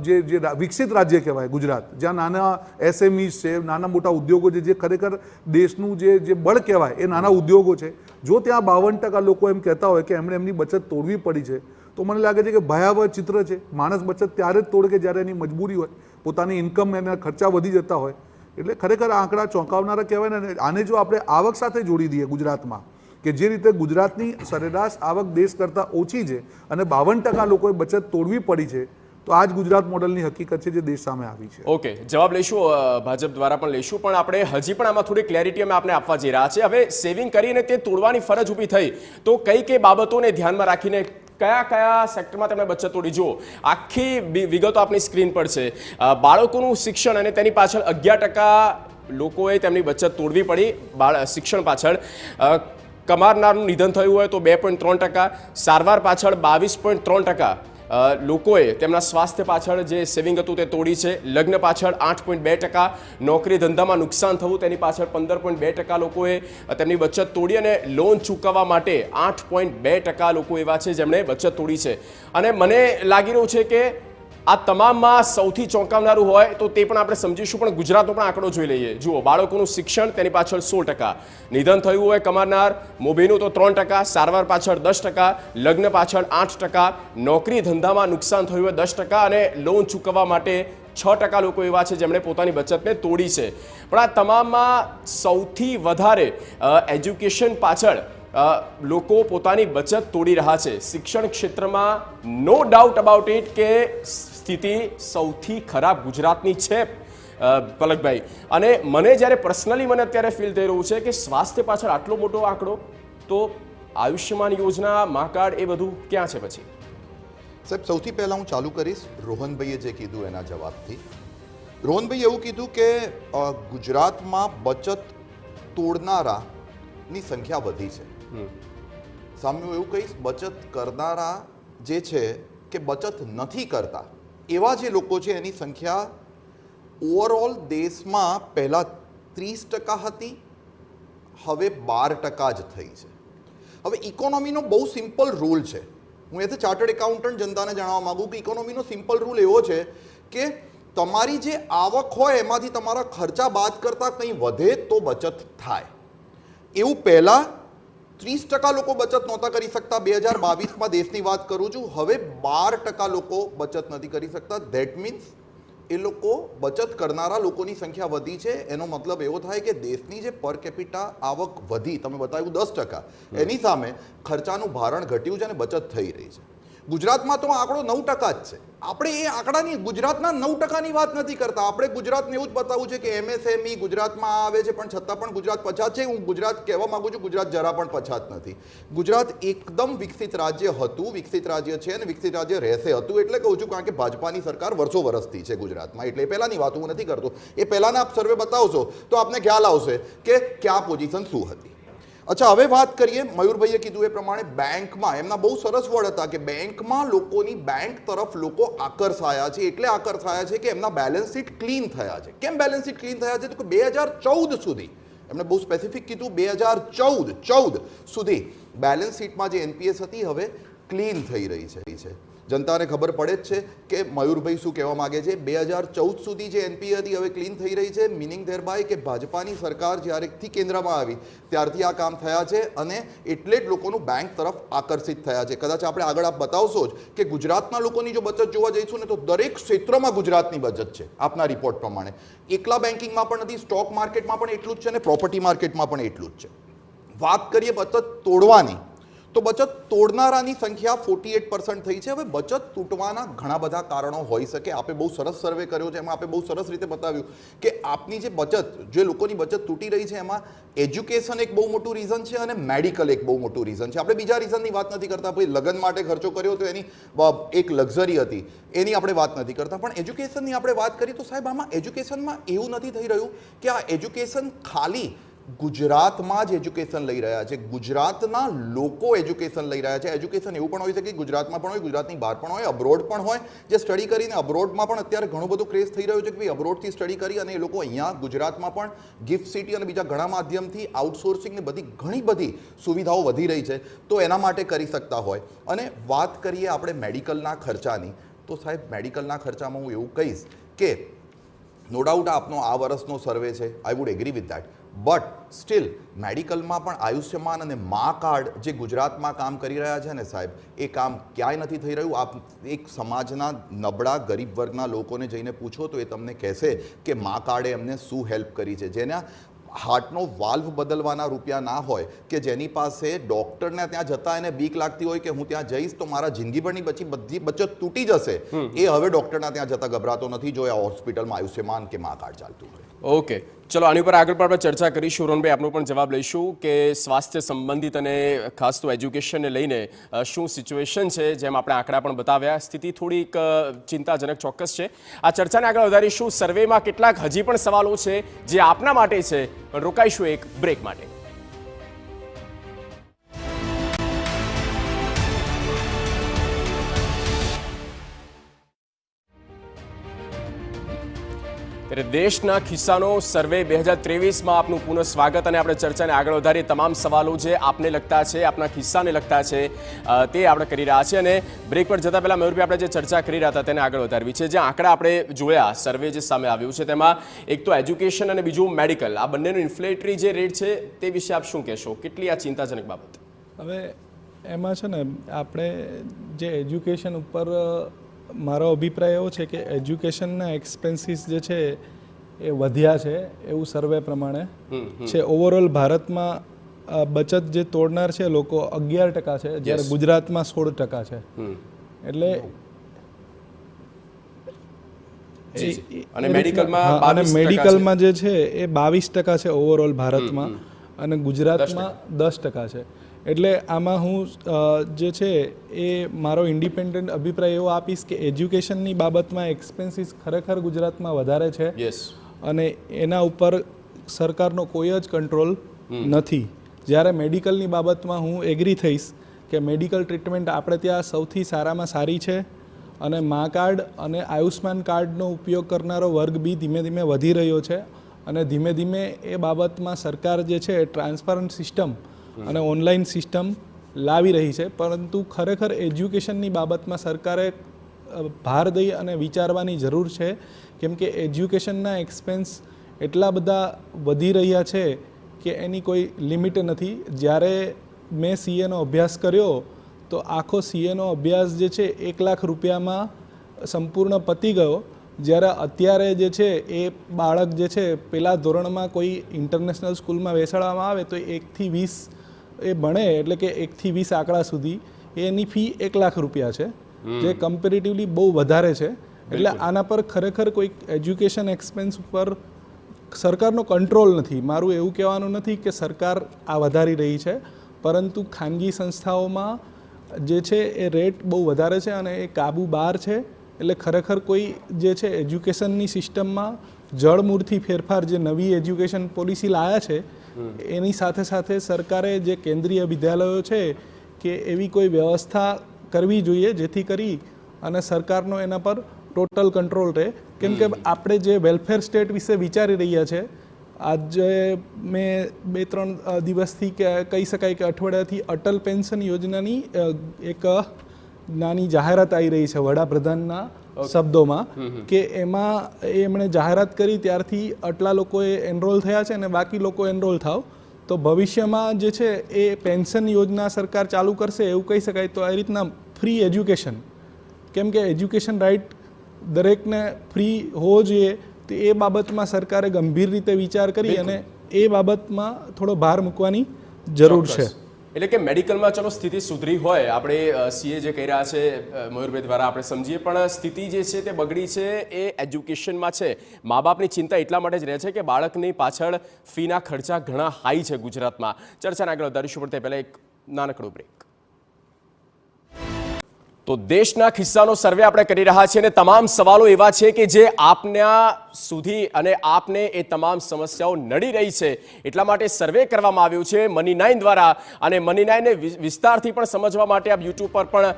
જે વિકસિત રાજ્ય કહેવાય ગુજરાત, જ્યાં નાના એસએમઈસ છે, નાના મોટા ઉદ્યોગો છે, જે ખરેખર દેશનું જે બળ કહેવાય એ નાના ઉદ્યોગો છે, જો ત્યાં 52% લોકો એમ કહેતા હોય કે એમણે એમની બચત તોડવી પડી છે, તો મને લાગે છે કે ભયાવહ ચિત્ર છે. માણસ બચત ત્યારે જ તોડે કે જ્યારે એની મજબૂરી હોય, પોતાની ઇન્કમ, એના ખર્ચા વધી જતા હોય. એટલે ખરેખર આંકડા ચોંકાવનારા કહેવાય ને. આને જો આપણે આવક સાથે જોડી દઈએ ગુજરાતમાં, કે જે રીતે ગુજરાતની સરેરાશ આવક દેશ કરતાં ઓછી છે અને 52% લોકોએ બચત તોડવી પડી છે, તો આ જ ગુજરાત મોડલની હકીકત છે જે દેશ સામે આવી છે. ઓકે, જવાબ લઈશું, ભાજપ દ્વારા પણ લઈશું, પણ આપણે હજી પણ આમાં થોડી ક્લેરિટી અમે આપને આપવા જઈ રહ્યા છે. હવે સેવિંગ કરીને તે તોડવાની ફરજ ઊભી થઈ તો કઈ બાબતોને ધ્યાનમાં રાખીને કયા સેક્ટરમાં તેમણે બચત તોડી? જુઓ, આખી વિગતો આપની સ્ક્રીન પર છે. બાળકોનું શિક્ષણ, અને તેની પાછળ 11% લોકોએ તેમની બચત તોડવી પડી શિક્ષણ પાછળ. કમાનારનું નિધન થયું હોય તો 2.3%, સારવાર પાછળ 22.3% લોકોએ તેમના સ્વાસ્થ્ય પાછળ જે સેવિંગ હતું તે તોડી છે. લગ્ન પાછળ 8.2%, નોકરી ધંધામાં નુકસાન થવું તેની પાછળ 15.2% લોકોએ તેમની બચત તોડી, અને લોન ચૂકવવા માટે 8.2% લોકો એવા છે જેમણે બચત તોડી છે. અને મને લાગી રહ્યું છે કે આ તમામમાં સૌથી ચોંકાવનારું હોય તો તે પણ આપણે સમજીશું, પણ ગુજરાતનો પણ આંકડો જોઈ લઈએ. જુઓ, બાળકોનું શિક્ષણ, તેની પાછળ 16%, નિધન થયું હોય કમાનાર મોભીનું તો 3%, સારવાર પાછળ 10%, લગ્ન પાછળ 8%, નોકરી ધંધામાં નુકસાન થયું હોય 10%, અને લોન ચૂકવવા માટે 6% લોકો એવા છે જેમણે પોતાની બચતને તોડી છે. પણ આ તમામમાં સૌથી વધારે એજ્યુકેશન પાછળ લોકો પોતાની બચત તોડી રહ્યા છે. શિક્ષણ ક્ષેત્રમાં નો ડાઉટ અબાઉટ ઇટ કે સ્થિતિ સૌથી ખરાબ ગુજરાતની છે, પલકભાઈ. અને મને જ્યારે પર્સનલી મને અત્યારે ફીલ થઈ રહ્યું છે કે સ્વાસ્થ્ય પાછળ આટલો મોટો આંકડો, તો આયુષ્યમાન યોજના, મા કાર્ડ, એ બધું ક્યાં છે પછી? સાહેબ, સૌથી પહેલાં હું ચાલુ કરીશ રોહનભાઈએ જે કીધું એના જવાબથી. રોહનભાઈએ એવું કીધું કે ગુજરાતમાં બચત તોડનારાની સંખ્યા વધી છે. સામે હું એવું કહીશ, બચત કરનારા જે છે કે બચત નથી કરતા એવા જે લોકો છે એની સંખ્યા ઓવરઓલ દેશમાં પહેલાં 30% હતી, હવે 12% જ થઈ છે. હવે ઇકોનોમીનો બહુ સિમ્પલ રૂલ છે. હું એથી ચાર્ટર્ડ એકાઉન્ટન્ટ જનતાને જણાવવા માગું કે ઇકોનોમીનો સિમ્પલ રૂલ એવો છે કે તમારી જે આવક હોય એમાંથી તમારા ખર્ચા બાદ કરતાં કંઈ વધે તો બચત થાય. એવું પહેલાં 30% લોકો બચત નહોતા કરી શકતા. 2022માં દેશની વાત કરું છું. હવે 12% લોકો બચત નથી કરી શકતા. ધેટ મીન્સ એ લોકો બચત કરનારા લોકોની સંખ્યા વધી છે. એનો મતલબ એવો થાય કે દેશની જે પર કેપિટા આવક વધી, તમે બતાવ્યું 10%, એની સામે ખર્ચાનું ભારણ ઘટ્યું છે અને બચત થઈ રહી છે. ગુજરાતમાં તો આંકડો 9% જ છે. આપણે એ આંકડાની ગુજરાતના 9%ની વાત નથી કરતા. આપણે ગુજરાતને એવું જ બતાવવું છે કે એમએસએમઈ ગુજરાતમાં આવે છે, પણ છતાં પણ ગુજરાત પછાત છે. હું ગુજરાત કહેવા માંગુ છું, ગુજરાત જરા પણ પછાત નથી. ગુજરાત એકદમ વિકસિત રાજ્ય હતું, વિકસિત રાજ્ય છે અને વિકસિત રાજ્ય રહેશે હતું. એટલે કહું છું કારણ કે ભાજપાની સરકાર વર્ષો વર્ષથી છે ગુજરાતમાં. એટલે એ પહેલાંની વાત હું નથી કરતો. એ પહેલાંના આપ સર્વે બતાવશો તો આપને ખ્યાલ આવશે કે ક્યાં પોઝિશન શું હતી. અચ્છા, હવે વાત કરીએ મયુરભાઈએ કીધું એ પ્રમાણે બેંકમાં એમના બહુ સરસ વર્ડ હતા કે બેંકમાં લોકોની બેંક તરફ લોકો આકર્ષાયા છે, એટલે આકર્ષાયા છે કે એમના બેલેન્સ શીટ ક્લીન થયા છે. કેમ બેલેન્સ શીટ ક્લીન થયા છે? તો કે 2014 સુધી, એમણે બહુ સ્પેસિફિક કીધું, 2014 સુધી બેલેન્સ શીટમાં જે એનપીએસ હતી હવે ક્લીન થઈ રહી છે. જનતાને ખબર પડે જ છે કે મયુરભાઈ શું કહેવા માગે છે. 2014 સુધી જે એનપીએ હતી હવે ક્લીન થઈ રહી છે. મિનિંગ ધેરબાય કે ભાજપાની સરકાર જ્યારેથી કેન્દ્રમાં આવી ત્યારથી આ કામ થયા છે અને એટલે જ લોકોનું બેંક તરફ આકર્ષિત થયા છે. કદાચ આપણે આગળ આપ બતાવશો જ કે ગુજરાતના લોકોની જો બચત જોવા જઈશું ને તો દરેક ક્ષેત્રમાં ગુજરાતની બચત છે આપના રિપોર્ટ પ્રમાણે. એકલા બેન્કિંગમાં પણ નથી, સ્ટોક માર્કેટમાં પણ એટલું જ છે અને પ્રોપર્ટી માર્કેટમાં પણ એટલું જ છે. વાત કરીએ બચત તોડવાની, તો બચત તોડનારાની સંખ્યા 48% થઈ છે. હવે બચત તૂટવાના ઘણા બધા કારણો હોઈ શકે. આપે બહુ સરસ સર્વે કર્યો છે, એમાં આપે બહુ સરસ રીતે બતાવ્યું કે આપની જે બચત, જે લોકોની બચત તૂટી રહી છે એમાં એજ્યુકેશન એક બહુ મોટું રીઝન છે અને મેડિકલ એક બહુ મોટું રીઝન છે. આપણે બીજા રીઝનની વાત નથી કરતા, ભાઈ લગ્ન માટે ખર્ચો કર્યો તો એની એક લક્ઝરી હતી એની આપણે વાત નથી કરતા, પણ એજ્યુકેશનની આપણે વાત કરીએ તો સાહેબ આમાં એજ્યુકેશનમાં એવું નથી થઈ રહ્યું કે આ એજ્યુકેશન ખાલી ગુજરાતમાં જ એજ્યુકેશન લઈ રહ્યા છે, ગુજરાતના લોકો એજ્યુકેશન લઈ રહ્યા છે. એજ્યુકેશન એવું પણ હોઈ શકે ગુજરાતમાં પણ હોય, ગુજરાતની બહાર પણ હોય, અબ્રોડ પણ હોય, જે સ્ટડી કરીને અબ્રોડમાં પણ અત્યારે ઘણું બધું ક્રેઝ થઈ રહ્યું છે કે ભાઈ અબ્રોડથી સ્ટડી કરી અને એ લોકો અહીંયા ગુજરાતમાં પણ ગિફ્ટ સિટી અને બીજા ઘણા માધ્યમથી આઉટસોર્સિંગની બધી ઘણી બધી સુવિધાઓ વધી રહી છે, તો એના માટે કરી શકતા હોય. અને વાત કરીએ આપણે મેડિકલના ખર્ચાની, તો સાહેબ મેડિકલના ખર્ચામાં હું એવું કહીશ કે નો ડાઉટ આપનો આ વર્ષનો સર્વે છે, I would agree with that, but still મેડિકલમાં પણ આયુષ્યમાન અને મા કાર્ડ જે ગુજરાતમાં કામ કરી રહ્યા છે ને સાહેબ, એ કામ ક્યાંય નથી થઈ રહ્યું. આપ એક સમાજના નબળા ગરીબ વર્ગના લોકોને જઈને પૂછો તો એ તમને કહેશે કે મા કાર્ડે એમને શું હેલ્પ કરી છે. જેના હાર્ટનો વાલ્વ બદલવાના રૂપિયા ના હોય, કે જેની પાસે ડોક્ટરને ત્યાં જતા એને બીક લાગતી હોય કે હું ત્યાં જઈશ તો મારા જિંદગીભરની બધી બચત તૂટી જશે, એ હવે ડોક્ટરના ત્યાં જતા ગભરાતો નથી જો આ હોસ્પિટલમાં આયુષ્યમાન કે મા કાર્ડ ચાલતું હોય. ઓકે, ચલો આની ઉપર આગળ પણ આપણે ચર્ચા કરીશું. રોહનભાઈ, આપનો પણ જવાબ લઈશું કે સ્વાસ્થ્ય સંબંધિત અને ખાસ તો એજ્યુકેશનને લઈને શું સિચ્યુએશન છે. જેમ આપણે આંકડા પણ બતાવ્યા, સ્થિતિ થોડીક ચિંતાજનક ચોક્કસ છે. આ ચર્ચાને આગળ વધારીશું. સર્વેમાં કેટલાક હજી પણ સવાલો છે જે આપના માટે છે, પણ રોકાઈશું એક બ્રેક માટે. ત્યારે દેશના ખિસ્સાનો સર્વે 2023માં આપનું પુનઃ સ્વાગત. અને આપણે ચર્ચાને આગળ વધારીએ. તમામ સવાલો જે આપને લગતા છે, આપના ખિસ્સાને લગતા છે, તે આપણે કરી રહ્યા છીએ. અને બ્રેક પર જતાં પહેલાં મયુરભાઈ, આપણે જે ચર્ચા કરી રહ્યા હતા તેને આગળ વધારવી છે. જે આંકડા આપણે જોયા, સર્વે જે સામે આવ્યું છે તેમાં એક તો એજ્યુકેશન અને બીજું મેડિકલ, આ બંનેનું ઇન્ફ્લેટરી જે રેટ છે તે વિશે આપ શું કહેશો? કેટલી આ ચિંતાજનક બાબત? હવે એમાં છે ને, આપણે જે એજ્યુકેશન ઉપર મારો અભિપ્રાય એવો છે કે એજ્યુકેશનના એક્સપેન્સીસ જે છે એ વધ્યા છે એવું સર્વે પ્રમાણે છે. ઓવરઓલ ભારતમાં બચત જે તોડનાર છે લોકો 11% છે, જ્યારે ગુજરાતમાં 16% છે. એટલે અને મેડિકલમાં જે છે એ 22% છે ઓવરઓલ ભારતમાં, અને ગુજરાતમાં 10% છે. એટલે આમાં હું જે છે એ મારો ઇન્ડિપેન્ડન્ટ અભિપ્રાય એવો આપીશ કે એજ્યુકેશનની બાબતમાં એક્સપેન્સીસ ખરેખર ગુજરાતમાં વધારે છે અને એના ઉપર સરકારનો કોઈ જ કંટ્રોલ નથી. જ્યારે મેડિકલની બાબતમાં હું એગ્રી થઈશ કે મેડિકલ ટ્રીટમેન્ટ આપણે ત્યાં સૌથી સારામાં સારી છે, અને મા કાર્ડ અને આયુષ્માન કાર્ડનો ઉપયોગ કરનારો વર્ગ બી ધીમે ધીમે વધી રહ્યો છે. અને ધીમે ધીમે એ બાબતમાં સરકાર જે છે ટ્રાન્સપરન્ટ સિસ્ટમ અને ઓનલાઈન સિસ્ટમ લાવી રહી છે. પરંતુ ખરેખર એજ્યુકેશનની બાબતમાં સરકારે ભાર દઈ અને વિચારવાની જરૂર છે, કેમ કે એજ્યુકેશનના એક્સપેન્સ એટલા બધા વધી રહ્યા છે કે એની કોઈ લિમિટ નથી. જ્યારે મેં સીએનો અભ્યાસ કર્યો તો આખો સીએનો અભ્યાસ જે છે 1 લાખ રૂપિયામાં સંપૂર્ણ પતી ગયો. જ્યારે અત્યારે જે છે એ બાળક જે છે પહેલાં ધોરણમાં કોઈ ઇન્ટરનેશનલ સ્કૂલમાં બેસાડવામાં આવે તો 1 થી 20 એ ભણે, એટલે કે 1 થી 20 આંકડા સુધી એની ફી 1 લાખ રૂપિયા છે, જે કમ્પેરેટિવલી બહુ વધારે છે. એટલે આના પર ખરેખર કોઈ એજ્યુકેશન એક્સપેન્સ ઉપર સરકારનો કંટ્રોલ નથી. મારું એવું કહેવાનું નથી કે સરકાર આ વધારી રહી છે, પરંતુ ખાનગી સંસ્થાઓમાં જે છે એ રેટ બહુ વધારે છે અને એ કાબુ બહાર છે. એટલે ખરેખર કોઈ જે છે એજ્યુકેશનની સિસ્ટમમાં જળમૂળથી ફેરફાર, જે નવી એજ્યુકેશન પોલિસી લાયા છે એની સાથે સાથે સરકારે જે કેન્દ્રીય વિદ્યાલયો છે કે એવી કોઈ વ્યવસ્થા કરવી જોઈએ જેથી કરી અને સરકારનો એના પર ટોટલ કંટ્રોલ રહે. કેમ કે આપણે જે વેલફેર સ્ટેટ વિશે વિચારી રહ્યા છે, આજે મેં 2-3 દિવસથી કહી શકાય કે અઠવાડિયાથી અટલ પેન્શન યોજનાની એક નાની જાહેરાત આવી રહી છે વડાપ્રધાનના શબ્દોમાં કે એમાં એમણે જાહેરાત કરી ત્યારથી આટલા લોકોએ એનરોલ થયા છે અને બાકી લોકો એનરોલ થાવ તો ભવિષ્યમાં જે છે એ પેન્શન યોજના સરકાર ચાલુ કરશે એવું કહી શકાય. તો આ રીતના ફ્રી એજ્યુકેશન, કેમ કે એજ્યુકેશન રાઇટ દરેકને ફ્રી હોવો જોઈએ, તો એ બાબતમાં સરકારે ગંભીર રીતે વિચાર કરી અને એ બાબતમાં થોડો ભાર મૂકવાની જરૂર છે. એટલે કે મેડિકલમાં ચલો સ્થિતિ સુધરી હોય, આપણે સીએ જે કહી રહ્યા છે મયુરભાઈ દ્વારા આપણે સમજીએ, પણ સ્થિતિ જે છે તે બગડી છે એ એજ્યુકેશનમાં છે. મા બાપની ચિંતા એટલા માટે જ રહે છે કે બાળકની પાછળ ફીના ખર્ચા ઘણા હાઈ છે ગુજરાતમાં. ચર્ચાને આગળ વધારીશું પણ તે પહેલાં એક નાનકડું બ્રેક. તો દેશના ખિસ્સાનો સર્વે આપણે કરી રહ્યા છીએ અને તમામ સવાલો એવા છે કે જે આપના સુધી અને આપને એ તમામ સમસ્યાઓ નડી રહી છે. એટલા માટે સર્વે કરવામાં આવ્યું છે મની9 દ્વારા, અને મની9ને વિસ્તારથી પણ સમજવા માટે આપ યુટ્યુબ પર પણ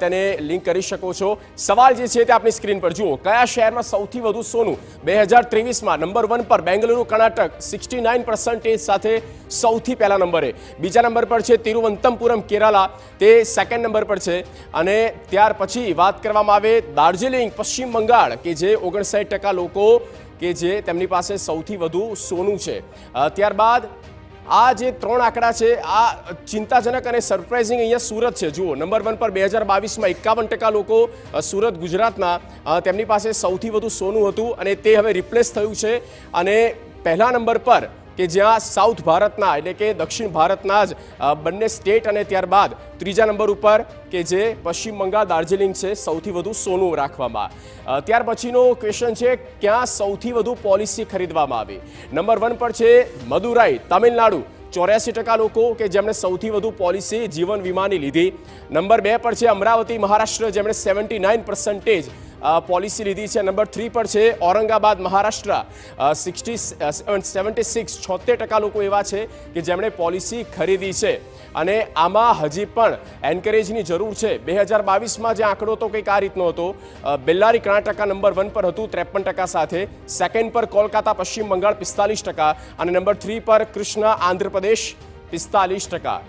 તેને લિંક કરી શકો છો. સવાલ જે છે તે આપની સ્ક્રીન પર જુઓ. કયા શહેરમાં સૌથી વધુ સોનું? 2023માં નંબર 1 પર બેંગલુરુ કર્ણાટક 69% સાથે સૌથી પહેલા નંબરે. બીજા નંબર પર છે તિરુવનંતપુરમ કેરાલા, તે સેકન્ડ નંબર પર છે. અને ત્યાર પછી વાત કરવામાં આવે દાર્જિલિંગ પશ્ચિમ બંગાળ કે જે 59% લોકો કે જે તેમની પાસે સૌથી વધુ સોનું છે. ત્યારબાદ આ જે 3 આંકડા છે આ ચિંતાજનક અને સરપ્રાઇઝિંગ અહીંયા સુરત છે. જુઓ નંબર 1 પર 2022માં 51% લોકો સુરત ગુજરાતના તેમની પાસે સૌથી વધુ સોનું હતું અને તે હવે રિપ્લેસ થયું છે. અને પહેલા નંબર પર કે જ્યાં સાઉથ ભારતના એટલે કે દક્ષિણ ભારતના જ બંને સ્ટેટ અને ત્યારબાદ ત્રીજા નંબર ઉપર કે જે પશ્ચિમ બંગાળ દાર્જિલિંગ છે સૌથી વધુ સોનું રાખવામાં. ત્યાર પછીનો ક્વેશ્ચન છે ક્યાં સૌથી વધુ પોલિસી ખરીદવામાં આવી? નંબર 1 પર છે મદુરાઈ તામિલનાડુ, 84% લોકો કે જેમણે સૌથી વધુ પોલિસી જીવન વીમાની લીધી. નંબર 2 પર છે અમરાવતી મહારાષ્ટ્ર, જેમણે 79% પોલિસી લીધી છે. નંબર 3 પર છે ઔરંગાબાદ મહારાષ્ટ્ર, 76% લોકો એવા છે કે જેમણે પોલિસી ખરીદી છે. અને આમાં હજી પણ એન્કરેજની જરૂર છે. 2022માં જે આંકડો હતો કંઈક આ રીતનો હતો. બેલ્લારી કર્ણાટક નંબર 1 પર હતું 53% સાથે, સેકન્ડ પર કોલકાતા પશ્ચિમ બંગાળ 45% અને નંબર 3 પર કૃષ્ણા આંધ્રપ્રદેશ 45%.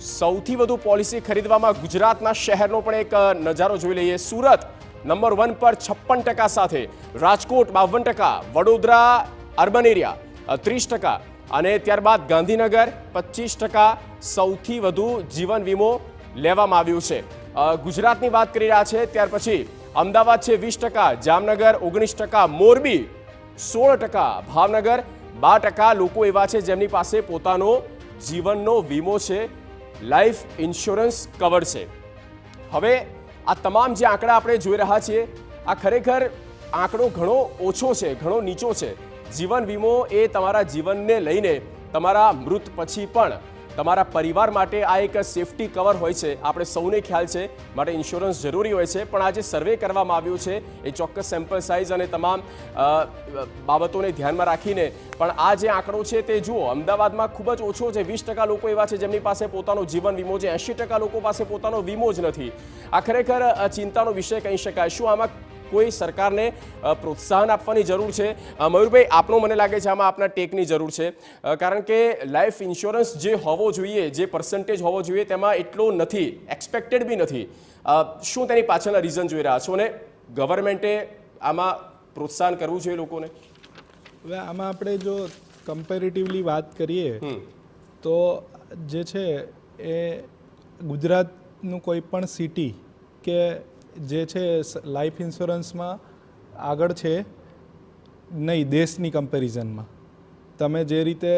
સૌથી વધુ પોલિસી ખરીદવામાં ગુજરાતના શહેરનો પણ એક નજારો જોઈ લઈએ. સુરત નંબર 1 પર 56% સાથે, રાજકોટ 52%, વડોદરા અર્બન એરિયા 30% અને ત્યારબાદ ગાંધીનગર 25% સૌથી વધુ જીવન વીમો લેવામાં આવ્યું છે. ગુજરાતની વાત કરી રહ્યા છે. ત્યાર પછી અમદાવાદ છે 20%, જામનગર 19%, મોરબી 16%, ભાવનગર 12% લોકો એવા છે જેમની પાસે પોતાનો જીવનનો વીમો છે, લાઈફ ઇન્સ્યોરન્સ કવર છે. હવે આ તમામ જે આંકડા આપણે જોઈ રહ્યા છીએ આ ખરેખર આંકડો ઘણો ઓછો છે, ઘણો નીચો છે. જીવન વીમો એ તમારા જીવનને લઈને તમારા મૃત પછી પણ તમારા પરિવાર માટે આ એક સેફટી કવર હોય છે. આપણે સૌને ખ્યાલ છે, માટે ઇન્સ્યોરન્સ જરૂરી હોય છે. પણ આ જે સર્વે કરવામાં આવ્યું છે એ ચોક્કસ સેમ્પલ સાઇઝ અને તમામ બાબતોને ધ્યાનમાં રાખીને પણ આ જે આંકડો છે તે જુઓ. અમદાવાદમાં ખૂબ જ ઓછો છે, 20% લોકો એવા છે જેમની પાસે પોતાનો જીવન વીમો છે, 80% લોકો પાસે પોતાનો વીમો જ નથી. આ ખરેખર ચિંતાનો વિષય કહી શકાય. શું આમાં કોઈ સરકારને પ્રોત્સાહન આપવાની જરૂર છે? મયુરભાઈ, આપનો મને લાગે છે આમાં આપના ટેકની જરૂર છે, કારણ કે લાઈફ ઇન્સ્યોરન્સ જે હોવો જોઈએ, જે પર્સન્ટેજ હોવો જોઈએ તેમાં એટલો નથી, એક્સપેક્ટેડ બી નથી. શું તેની પાછળના રીઝન જોઈ રહ્યા છો અને ગવર્મેન્ટે આમાં પ્રોત્સાહન કરવું જોઈએ લોકોને? હવે આમાં આપણે જો કમ્પેરેટિવલી વાત કરીએ તો જે છે એ ગુજરાતનું કોઈ પણ સિટી કે જે છે લાઈફ ઇન્સ્યોરન્સમાં આગળ છે નહીં દેશની કમ્પેરિઝનમાં. તમે જે રીતે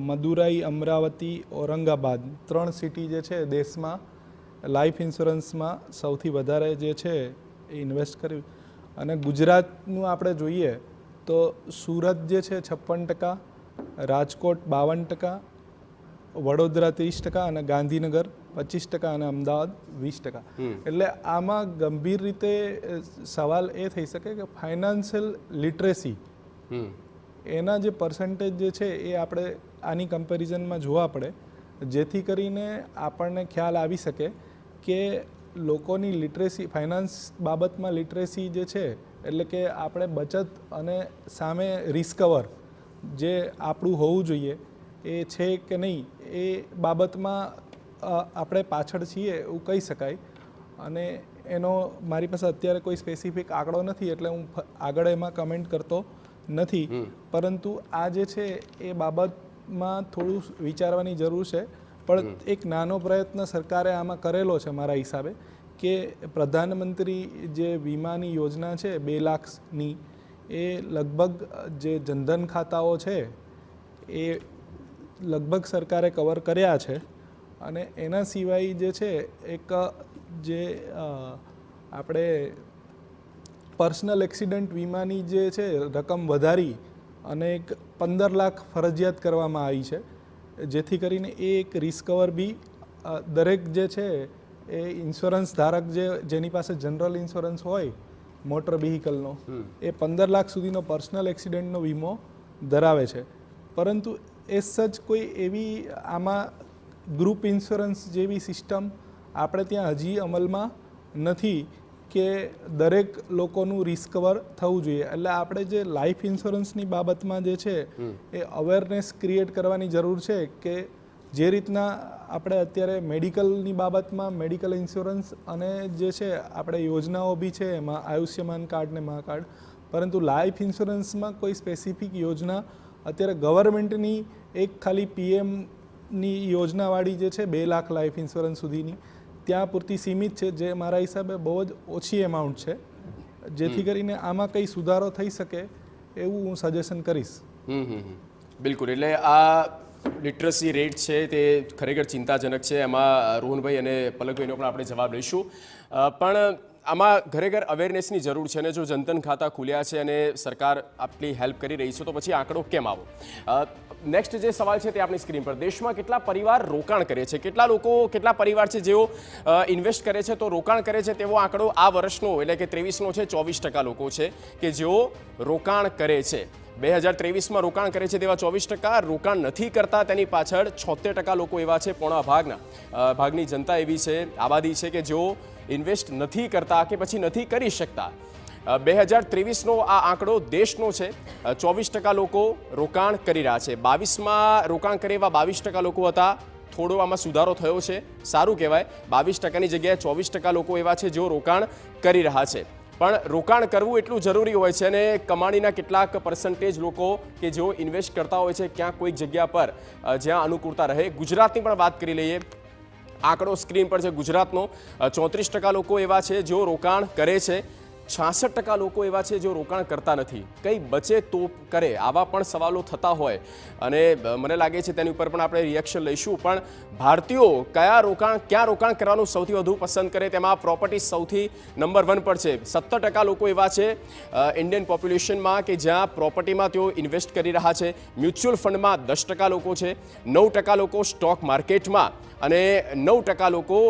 મદુરાઈ, અમરાવતી, ઔરંગાબાદ 3 સિટી જે છે દેશમાં લાઈફ ઇન્સ્યોરન્સમાં સૌથી વધારે જે છે એ ઇન્વેસ્ટ કર્યું. અને ગુજરાતનું આપણે જોઈએ તો સુરત જે છે 56%, રાજકોટ 52%, વડોદરા 30% અને ગાંધીનગર 25% અને અમદાવાદ 20%. એટલે આમાં ગંભીર રીતે સવાલ એ થઈ શકે કે ફાઇનાન્શિયલ લિટરેસી એના જે પર્સન્ટેજ જે છે એ આપણે આની કમ્પેરિઝનમાં જોવા પડે, જેથી કરીને આપણને ખ્યાલ આવી શકે કે લોકોની લિટરેસી, ફાઇનાન્સ બાબતમાં લિટરેસી જે છે, એટલે કે આપણે બચત અને સામે રિસ્કવર જે આપણું હોવું જોઈએ એ છે કે નહીં, એ બાબતમાં આપણે પાછળ છીએ એવું કહી શકાય. અને એનો મારી પાસે અત્યારે કોઈ સ્પેસિફિક આંકડો નથી, એટલે હું આગળ એમાં કમેન્ટ કરતો નથી. પરંતુ આ જે છે એ બાબતમાં થોડું વિચારવાની જરૂર છે. પણ એક નાનો પ્રયત્ન સરકારે આમાં કરેલો છે મારા હિસાબે, કે પ્રધાનમંત્રી જે વીમાની યોજના છે 2 લાખની, એ લગભગ જે જનધન ખાતાઓ છે એ લગભગ સરકારે કવર કર્યા છે. અને એના સિવાય જે છે એક જે આપણે પર્સનલ એક્સિડન્ટ વીમાની જે છે રકમ વધારી અને એક 15 લાખ ફરજિયાત કરવામાં આવી છે, જેથી કરીને એ એક રિસ્કવર બી દરેક જે છે એ ઇન્સ્યોરન્સ ધારક જેની પાસે જનરલ ઇન્સ્યોરન્સ હોય મોટર વ્હીકલનો, એ 15 લાખ સુધીનો પર્સનલ એક્સિડન્ટનો વીમો ધરાવે છે. પરંતુ એ સચ કોઈ એવી આમાં ગ્રુપ ઇન્સ્યોરન્સ જેવી સિસ્ટમ આપણે ત્યાં હજી અમલમાં નથી કે દરેક લોકોનું રિસ્કવર થવું જોઈએ. એટલે આપણે જે લાઈફ ઇન્સ્યોરન્સની બાબતમાં જે છે એ અવેરનેસ ક્રિએટ કરવાની જરૂર છે કે જે રીતના આપણે અત્યારે મેડિકલની બાબતમાં મેડિકલ ઇન્સ્યોરન્સ અને જે છે આપણે યોજનાઓ બી છે એમાં આયુષ્યમાન કાર્ડ ને મા કાર્ડ, પરંતુ લાઈફ ઇન્સ્યોરન્સમાં કોઈ સ્પેસિફિક યોજના અત્યારે ગવર્મેન્ટની એક ખાલી પીએમની યોજનાવાળી જે છે 2 લાખ લાઈફ ઇન્સ્યોરન્સ સુધીની ત્યાં પૂરતી સીમિત છે, જે મારા હિસાબે બહુ જ ઓછી એમાઉન્ટ છે. જેથી કરીને આમાં કંઈ સુધારો થઈ શકે એવું હું સજેશન કરીશ. બિલકુલ. એટલે આ લિટરસી રેટ છે તે ખરેખર ચિંતાજનક છે. એમાં રોહનભાઈ અને પલકભાઈનો પણ આપણે જવાબ લઈશું. પણ આમાં ખરેખર અવેરનેસની જરૂર છે. અને જો જનધન ખાતા ખુલ્યા છે અને સરકાર આટલી હેલ્પ કરી રહી છે, તો પછી આંકડો કેમ આવો? નેક્સ્ટ જે સવાલ છે તે આપણી સ્ક્રીન પર, દેશમાં કેટલા પરિવાર રોકાણ કરે છે, કેટલા પરિવાર છે જેઓ ઇન્વેસ્ટ કરે છે, તો રોકાણ કરે છે તેવો આંકડો આ વર્ષનો એટલે કે 23નો છે 24% લોકો છે કે જેઓ રોકાણ કરે છે. 2023માં રોકાણ કરે છે તેવા 24%, રોકાણ નથી કરતા તેની પાછળ 76% લોકો એવા છે, પોણા ભાગની જનતા એવી છે, આબાદી છે કે જેઓ ઇન્વેસ્ટ નથી કરતા કે પછી નથી કરી શકતા. 2023નો આ આંકડો દેશનો છે. 24% લોકો રોકાણ કરી રહ્યા છે. 22માં રોકાણ કરે એવા 22% લોકો હતા. થોડો આમાં સુધારો થયો છે, સારું કહેવાય. 22%ની જગ્યાએ 24% લોકો એવા છે જેઓ રોકાણ કરી રહ્યા છે. પણ રોકાણ કરવું એટલું જરૂરી હોય છે અને કમાણીના કેટલાક પર્સન્ટેજ લોકો કે જેઓ ઇન્વેસ્ટ કરતા હોય છે ક્યાંક કોઈક જગ્યા પર જ્યાં અનુકૂળતા રહે. ગુજરાતની પણ વાત કરી લઈએ. આંકડો સ્ક્રીન પર છે ગુજરાતનો. 34% લોકો એવા છે જેઓ રોકાણ કરે છે. 66% લોકો એવા છે જેઓ રોકાણ કરતા નથી. કંઈ બચે તો કરે, આવા પણ સવાલો થતા હોય અને મને લાગે છે તેની ઉપર પણ આપણે રિએક્શન લઈશું. પણ ભારતીયો ક્યાં રોકાણ કરવાનું સૌથી વધુ પસંદ કરે તેમાં પ્રોપર્ટી સૌથી નંબર 1 પર છે. 70% લોકો એવા છે ઇન્ડિયન પોપ્યુલેશનમાં કે જ્યાં પ્રોપર્ટીમાં તેઓ ઇન્વેસ્ટ કરી રહ્યા છે. મ્યુચ્યુઅલ ફંડમાં 10% લોકો છે. 9% લોકો સ્ટોક માર્કેટમાં અને 9% લોકો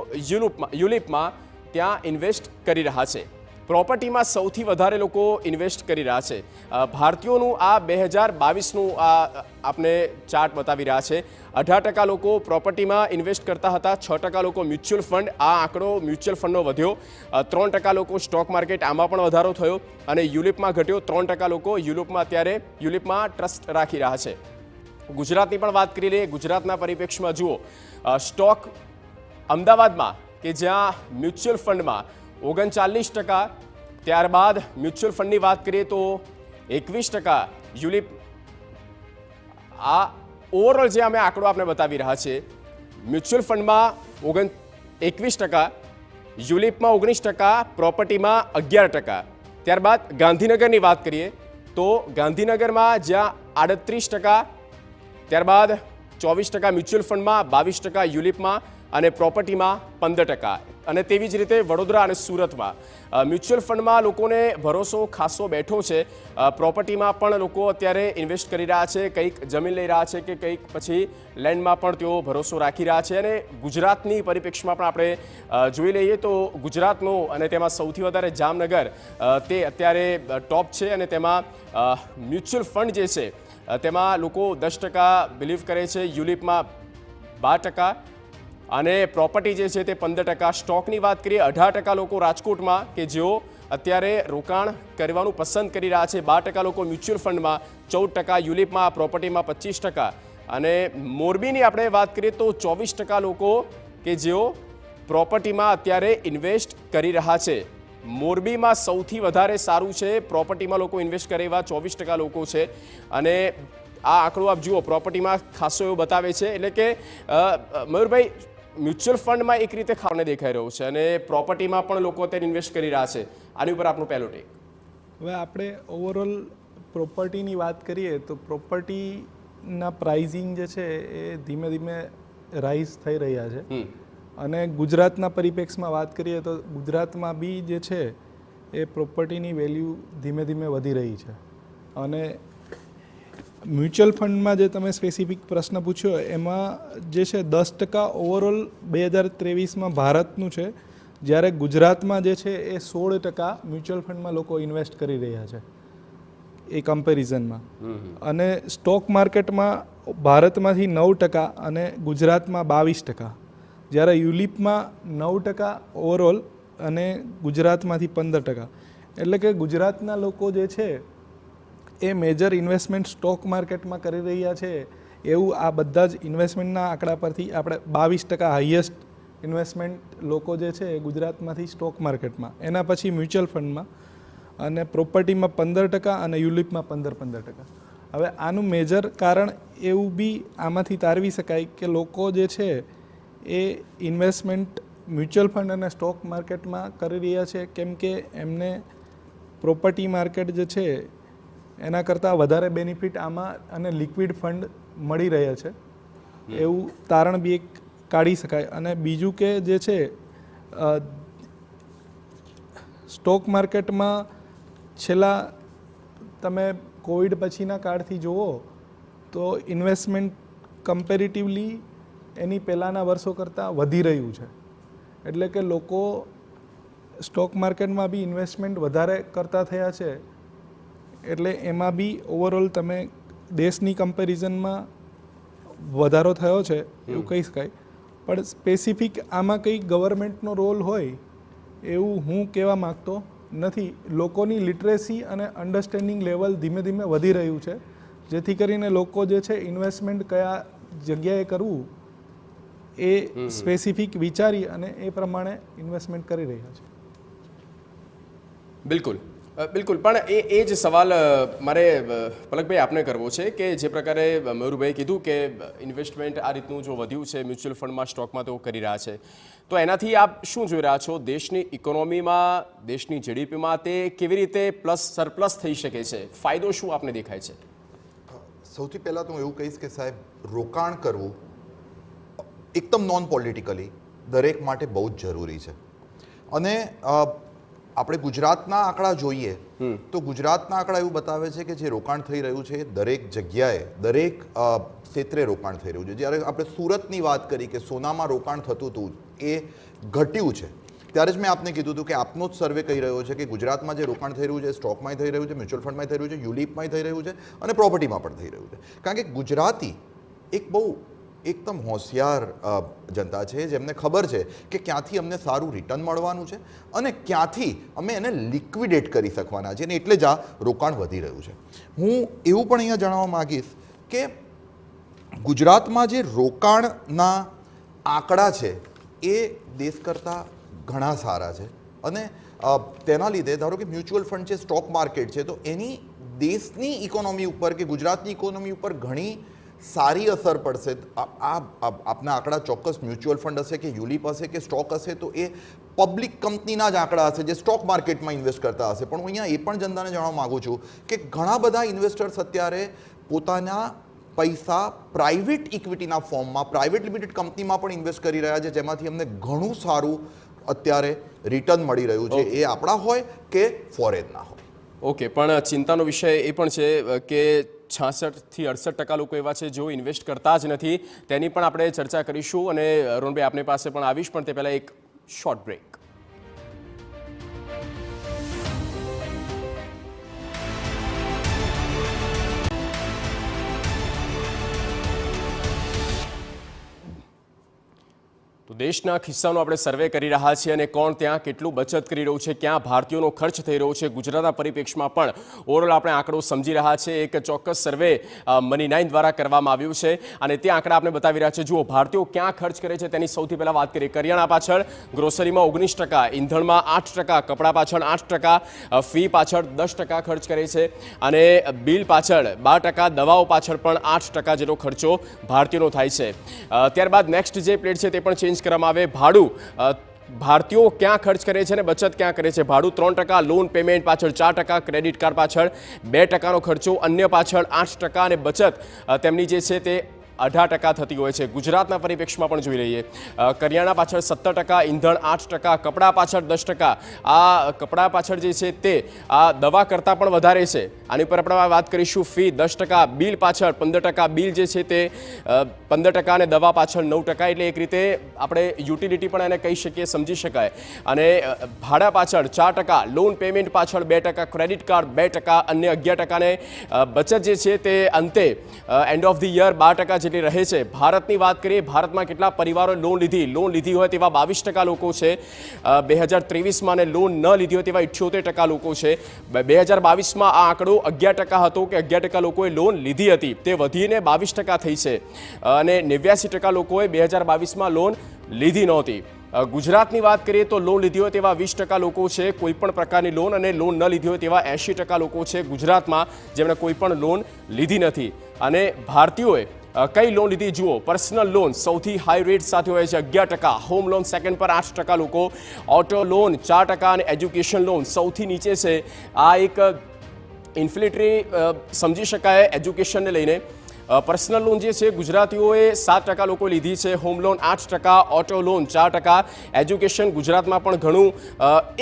યુલિપમાં ત્યાં ઇન્વેસ્ટ કરી રહ્યા છે. પ્રોપર્ટીમાં સૌથી વધારે લોકો ઇન્વેસ્ટ કરી રહ્યા છે. ભારતીયોનું આ 2022નું આ આપને ચાર્ટ બતાવી રહ્યા છે. 18% લોકો પ્રોપર્ટીમાં ઇન્વેસ્ટ કરતા હતા. 6% લોકો મ્યુચ્યુઅલ ફંડ, આ આંકડો મ્યુચ્યુઅલ ફંડનો વધ્યો. 3% લોકો સ્ટોક માર્કેટ, આમાં પણ વધારો થયો. અને યુલિપમાં ઘટ્યો. 3% લોકો યુલિપમાં ટ્રસ્ટ રાખી રહ્યા છે. ગુજરાતની પણ વાત કરી લઈએ. ગુજરાતના પરિપ્રેક્ષ્યમાં જુઓ, સ્ટોક અમદાવાદમાં કે જ્યાં મ્યુચ્યુઅલ ફંડમાં 39%, ત્યારબાદ મ્યુચ્યુઅલ ફંડની વાત કરીએ તો 21%, યુલિપ. આ ઓવરઓલ જે અમે આંકડો આપણે બતાવી રહ્યા છીએ, મ્યુચ્યુઅલ ફંડમાં 21%, યુલિપમાં 19%, પ્રોપર્ટીમાં 11%. ત્યારબાદ ગાંધીનગરની વાત કરીએ તો ગાંધીનગરમાં જ્યાં 38%, ત્યારબાદ 24% મ્યુચ્યુઅલ ફંડમાં, 22% યુલિપમાં અને પ્રોપર્ટીમાં 15%. અને તેવી જ રીતે વડોદરા અને સુરતમાં મ્યુચ્યુઅલ ફંડમાં લોકોને ભરોસો ખાસો બેઠો છે. પ્રોપર્ટીમાં પણ લોકો અત્યારે ઇન્વેસ્ટ કરી રહ્યા છે, કંઈક જમીન લઈ રહ્યા છે કે કંઈક પછી લેન્ડમાં પણ તેઓ ભરોસો રાખી રહ્યા છે. અને ગુજરાતની પરિપ્રેક્ષ્યમાં પણ આપણે જોઈ લઈએ તો ગુજરાતનો અને તેમાં સૌથી વધારે જામનગર તે અત્યારે ટોપ છે. અને તેમાં મ્યુચ્યુઅલ ફંડ જે છે તેમાં લોકો 10% બિલીવ કરે છે, યુલિપમાં 12%, અને પ્રોપર્ટી જે છે તે 15%. સ્ટોકની વાત કરીએ, 18% લોકો રાજકોટમાં કે જેઓ અત્યારે રોકાણ કરવાનું પસંદ કરી રહ્યા છે, 12% લોકો મ્યુચ્યુઅલ ફંડમાં, 14% યુલિપમાં, પ્રોપર્ટીમાં 25%. અને મોરબીની આપણે વાત કરીએ તો 24% લોકો કે જેઓ પ્રોપર્ટીમાં અત્યારે ઇન્વેસ્ટ કરી રહ્યા છે. મોરબીમાં સૌથી વધારે સારું છે, પ્રોપર્ટીમાં લોકો ઇન્વેસ્ટ કરે એવા 24% લોકો છે. અને આ આંકડો આપ જુઓ, પ્રોપર્ટીમાં ખાસો એવું બતાવે છે. એટલે કે મયુરભાઈ, મ્યુચ્યુઅલ ફંડમાં એક રીતે ખાવાને દેખાઈ રહ્યું છે અને પ્રોપર્ટીમાં પણ લોકો અત્યારે ઇન્વેસ્ટ કરી રહ્યા છે. આની ઉપર આપનું પહેલું ટેક. હવે આપણે ઓવરઓલ પ્રોપર્ટીની વાત કરીએ તો પ્રોપર્ટીના પ્રાઇઝિંગ જે છે એ ધીમે ધીમે રાઇઝ થઈ રહ્યા છે. અને ગુજરાતના પરિપ્રેક્ષમાં વાત કરીએ તો ગુજરાતમાં બી જે છે એ પ્રોપર્ટીની વેલ્યુ ધીમે ધીમે વધી રહી છે. અને મ્યુચ્યુઅલ ફંડમાં જે તમે સ્પેસિફિક પ્રશ્ન પૂછ્યો એમાં જે છે 10% ઓવરઓલ 2023માં ભારતનું છે, જ્યારે ગુજરાતમાં જે છે એ 16% મ્યુચ્યુઅલ ફંડમાં લોકો ઇન્વેસ્ટ કરી રહ્યા છે એ કમ્પેરિઝનમાં. અને સ્ટોક માર્કેટમાં ભારતમાંથી 9% અને ગુજરાતમાં 22%, જ્યારે યુલિપમાં 9% ઓવરઓલ અને ગુજરાતમાંથી 15%. એટલે કે ગુજરાતના લોકો જે છે એ મેજર ઇન્વેસ્ટમેન્ટ સ્ટોક માર્કેટમાં કરી રહ્યા છે એવું આ બધા જ ઇન્વેસ્ટમેન્ટના આંકડા પરથી આપણે 22% હાઈએસ્ટ ઇન્વેસ્ટમેન્ટ લોકો જે છે એ ગુજરાતમાંથી સ્ટોક માર્કેટમાં, એના પછી મ્યુચ્યુઅલ ફંડમાં, અને પ્રોપર્ટીમાં 15% અને યુલિપમાં 15%. હવે આનું મેજર કારણ એવું બી આમાંથી તારવી શકાય કે લોકો જે છે એ ઇન્વેસ્ટમેન્ટ મ્યુચ્યુઅલ ફંડ અને સ્ટોક માર્કેટમાં કરી રહ્યા છે કેમ કે એમને પ્રોપર્ટી માર્કેટ જે છે એના કરતાં વધારે બેનિફિટ આમાં અને લિક્વિડ ફંડ મળી રહ્યા છે એવું તારણ બી એક કાઢી શકાય. અને બીજું કે જે છે સ્ટોક માર્કેટમાં છેલ્લા તમે કોવિડ પછીના કાળથી જુઓ તો ઇન્વેસ્ટમેન્ટ કમ્પેરેટિવલી એની પહેલાંના વર્ષો કરતાં વધી રહ્યું છે. એટલે કે લોકો સ્ટોક માર્કેટમાં બી ઇન્વેસ્ટમેન્ટ વધારે કરતા થયા છે. એટલે એમાં બી ઓવરઓલ તમે દેશની કમ્પેરિઝનમાં વધારો થયો છે એવું કહી શકાય. પણ સ્પેસિફિક આમાં કંઈ ગવર્મેન્ટનો રોલ હોય એવું હું કહેવા માગતો નથી. લોકોની લિટરેસી અને અન્ડરસ્ટેન્ડિંગ લેવલ ધીમે ધીમે વધી રહ્યું છે, જેથી કરીને લોકો જે છે ઇન્વેસ્ટમેન્ટ કયા જગ્યાએ કરવું એ સ્પેસિફિક વિચારી અને એ પ્રમાણે ઇન્વેસ્ટમેન્ટ કરી રહ્યા છે. બિલકુલ બિલકુલ. પણ એ જ સવાલ મારે પલકભાઈ આપને કરવો છે કે જે પ્રકારે મયુરભાઈએ કીધું કે ઇન્વેસ્ટમેન્ટ આ રીતનું જો વધ્યું છે મ્યુચ્યુઅલ ફંડમાં, સ્ટોકમાં તો કરી રહ્યા છે, તો એનાથી આપ શું જોઈ રહ્યા છો? દેશની ઇકોનોમીમાં, દેશની જીડીપીમાં તે કેવી રીતે સરપ્લસ થઈ શકે છે? ફાયદો શું આપને દેખાય છે? સૌથી પહેલાં તો હું એવું કહીશ કે સાહેબ, રોકાણ કરવું એકદમ નોન પોલિટિકલી દરેક માટે બહુ જ જરૂરી છે. અને આપણે ગુજરાતના આંકડા જોઈએ તો ગુજરાતના આંકડા એવું બતાવે છે કે જે રોકાણ થઈ રહ્યું છે દરેક જગ્યાએ, દરેક ક્ષેત્રે રોકાણ થઈ રહ્યું છે. જ્યારે આપણે સુરતની વાત કરી કે સોનામાં રોકાણ થતું હતું એ ઘટ્યું છે, ત્યારે જ મેં આપને કીધું હતું કે આપનો જ સર્વે કહી રહ્યો છે કે ગુજરાતમાં જે રોકાણ થઈ રહ્યું છે, સ્ટોકમાં થઈ રહ્યું છે, મ્યુચ્યુઅલ ફંડમાં થઈ રહ્યું છે, યુલિપમાં થઈ રહ્યું છે અને પ્રોપર્ટીમાં પણ થઈ રહ્યું છે. કારણ કે ગુજરાતી એક બહુ એકદમ હોશિયાર જનતા છે જેમને ખબર છે કે ક્યાંથી અમને સારું રિટર્ન મળવાનું છે અને ક્યાંથી અમે એને લિક્વિડેટ કરી શકવાના છે, અને એટલે જ આ રોકાણ વધી રહ્યું છે. હું એવું પણ અહીંયા જણાવવા માગીશ કે ગુજરાતમાં જે રોકાણના આંકડા છે એ દેશ કરતાં ઘણા સારા છે. અને તેના લીધે ધારો કે મ્યુચ્યુઅલ ફંડ છે, સ્ટોક માર્કેટ છે, તો એની દેશની ઇકોનોમી ઉપર કે ગુજરાતની ઇકોનોમી ઉપર ઘણી સારી અસર પડશે. આપના આંકડા ચોક્કસ મ્યુચ્યુઅલ ફંડ હશે કે યુલિપ હશે કે સ્ટોક હશે તો એ પબ્લિક કંપનીના જ આંકડા હશે જે સ્ટોક માર્કેટમાં ઇન્વેસ્ટ કરતા હશે. પણ હું અહીંયા એ પણ જનતાને જણાવવા માગું છું કે ઘણા બધા ઇન્વેસ્ટર્સ અત્યારે પોતાના પૈસા પ્રાઇવેટ ઇક્વિટીના ફોર્મમાં, પ્રાઇવેટ લિમિટેડ કંપનીમાં પણ ઇન્વેસ્ટ કરી રહ્યા છે, જેમાંથી અમને ઘણું સારું અત્યારે રિટર્ન મળી રહ્યું છે, એ આપણા હોય કે ફોરેનના હોય. ઓકે, પણ ચિંતાનો વિષય એ પણ છે કે 66થી 68% લોકો એવા છે જેઓ ઇન્વેસ્ટ કરતા જ નથી. તેની પણ આપણે ચર્ચા કરીશું અને અરુણભાઈ આપની પાસે પણ આવીશ, પણ તે પહેલાં એક શોર્ટ બ્રેક. તો દેશના ખિસ્સાનો આપણે સર્વે કરી રહ્યા છીએ અને કોણ ત્યાં કેટલું બચત કરી રહ્યું છે, ક્યાં ભારતીયોનો ખર્ચ થઈ રહ્યો છે, ગુજરાતના પરિપ્રેક્ષમાં પણ ઓવરઓલ આપણે આંકડો સમજી રહ્યા છે. એક ચોક્કસ સર્વે મની9 દ્વારા કરવામાં આવ્યું છે અને તે આંકડા આપણે બતાવી રહ્યા છે. જુઓ, ભારતીયો ક્યાં ખર્ચ કરે છે તેની સૌથી પહેલાં વાત કરીએ. કરિયાણા પાછળ, ગ્રોસરીમાં 19%, ઈંધણમાં 8%, કપડાં પાછળ 8%, ફી પાછળ 10% ખર્ચ કરે છે અને બિલ પાછળ 12%, દવાઓ પાછળ પણ 8% જેટલો ખર્ચો ભારતીયોનો થાય છે. ત્યારબાદ નેક્સ્ટ જે પ્લેટ છે તે પણ ચેન્જ કરવામાં આવે. ભાડું, ભારતીયો ક્યાં ખર્ચ કરે છે અને બચત ક્યાં કરે છે. ભાડું 3%, લોન પેમેન્ટ પાછળ 4%, ક્રેડિટ કાર્ડ પાછળ 2%નો ખર્ચો, અન્ય પાછળ 8% અને બચત તેમની જે છે તે 18% થતી હોય છે. ગુજરાતના પરિપ્રેક્ષમાં પણ જોઈ લઈએ. કરિયાણા પાછળ 17%, ઈંધણ 8%, કપડાં પાછળ 10%. આ કપડાં પાછળ જે છે તે આ દવા કરતાં પણ વધારે છે. આની પર આપણે વાત કરીશું. ફી 10%, બિલ પાછળ 15%, બિલ જે છે તે 15% અને દવા પાછળ 9%. એટલે એક રીતે આપણે યુટિલિટી પણ એને કહી શકીએ, સમજી શકાય. અને ભાડા પાછળ 4%, લોન પેમેન્ટ પાછળ 2%, ક્રેડિટ કાર્ડ 2%, અન્ય 11% ને બચત જે છે તે અંતે એન્ડ ઓફ ધી યર 12% જેટલી રહે છે. ભારતની વાત કરીએ, ભારતમાં કેટલા પરિવારોએ લોન લીધી હોય તેવા 22% લોકો છે. 2023માં અને લોન ન લીધી હોય તેવા 78% લોકો છે. 2022માં આ આંકડો 11% હતો કે 11% લોકોએ લોન લીધી હતી, તે વધીને 22% થઈ છે અને 89% લોકોએ 2022માં લોન લીધી નહોતી. ગુજરાતની વાત કરીએ તો લોન લીધી હોય તેવા 20% લોકો છે કોઈ પણ પ્રકારની લોન, અને લોન ન લીધી હોય તેવા 80% લોકો છે ગુજરાતમાં જેમણે કોઈ પણ લોન લીધી નથી. અને ભારતીયોએ કઈ લોન લીધી જુઓ. પર્સનલ લોન સૌથી હાઈ રેટ સાથે હોય છે 11%, હોમ લોન સેકન્ડ પર 8% લોકો, ઓટો લોન 4% અને એજ્યુકેશન લોન સૌથી નીચે છે. આ એક ઇન્ફ્લેટરી સમજી શકાય એજ્યુકેશનને લઈને. પર્સનલ લોન જે છે ગુજરાતીઓએ 7% લોકો લીધી છે, home loan 8%, auto loan 4%, education ગુજરાતમાં પણ ઘણું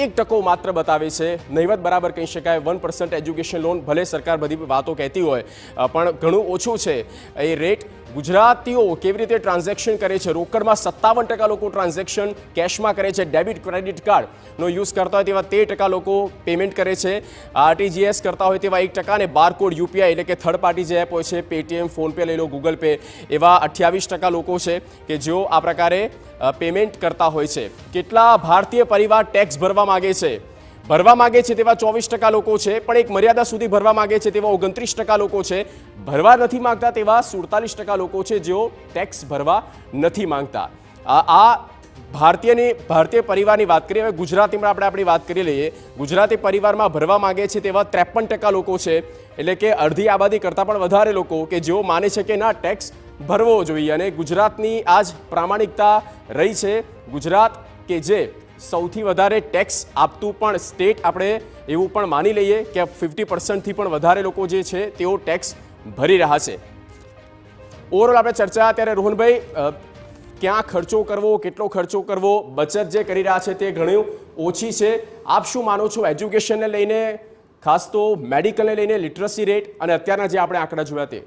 1% માત્ર બતાવે છે. નહીવત બરાબર કહી શકાય. 1% એજ્યુકેશન લોન, ભલે સરકાર બધી વાતો કહેતી હોય પણ ઘણું ઓછું છે એ રેટ. ગુજરાતીઓ કેવી રીતે ટ્રાન્ઝેક્શન કરે છે? રોકડમાં 57% લોકો ટ્રાન્ઝેક્શન કેશમાં કરે છે. ડેબિટ ક્રેડિટ કાર્ડનો યુઝ કરતા હોય તેવા 13% લોકો પેમેન્ટ કરે છે. આરટીજીએસ કરતા હોય તેવા 1% અને બારકોડ યુપીઆઈ એટલે કે થર્ડ પાર્ટી જે એપ હોય છે, પેટીએમ, ફોનપે લઈ લો, ગૂગલ પે, એવા 28% લોકો છે કે જેઓ આ પ્રકારે પેમેન્ટ કરતા હોય છે. કેટલા ભારતીય પરિવાર ટેક્સ ભરવા માગે છે તેવા 24% લોકો છે, પણ એક મર્યાદા સુધી ભરવા માગે છે તેવા 29% લોકો છે. ભરવા નથી માંગતા તેવા 47% લોકો છે જેઓ ટેક્સ ભરવા નથી માંગતા. આ ભારતીય પરિવારની વાત કરીએ. હવે ગુજરાતીમાં આપણે આપણી વાત કરી લઈએ. ગુજરાતી પરિવારમાં ભરવા માંગે છે તેવા 53% લોકો છે, એટલે કે અડધી આબાદી કરતાં પણ વધારે લોકો કે જેઓ માને છે કે ના, ટેક્સ ભરવો જોઈએ. અને ગુજરાતની આ જ પ્રામાણિકતા રહી છે. ગુજરાત કે જે સૌથી વધારે ટેક્સ આપતું પણ સ્ટેટ, આપણે એવું પણ માની લઈએ કે 50%થી પણ વધારે લોકો જે છે તેઓ ટેક્સ ભરી રહ્યા છે. ઓવરઓલ આપણે ચર્ચા ત્યારે રોહનભાઈ, ક્યાં ખર્ચો કરવો, કેટલો ખર્ચો કરવો, બચત જે કરી રહ્યા છે તે ઘણી ઓછી છે. આપ શું માનો છો એજ્યુકેશનને લઈને, ખાસ તો મેડિકલને લઈને, લિટરસી રેટ અને અત્યારના જે આપણે આંકડા જોયા તે?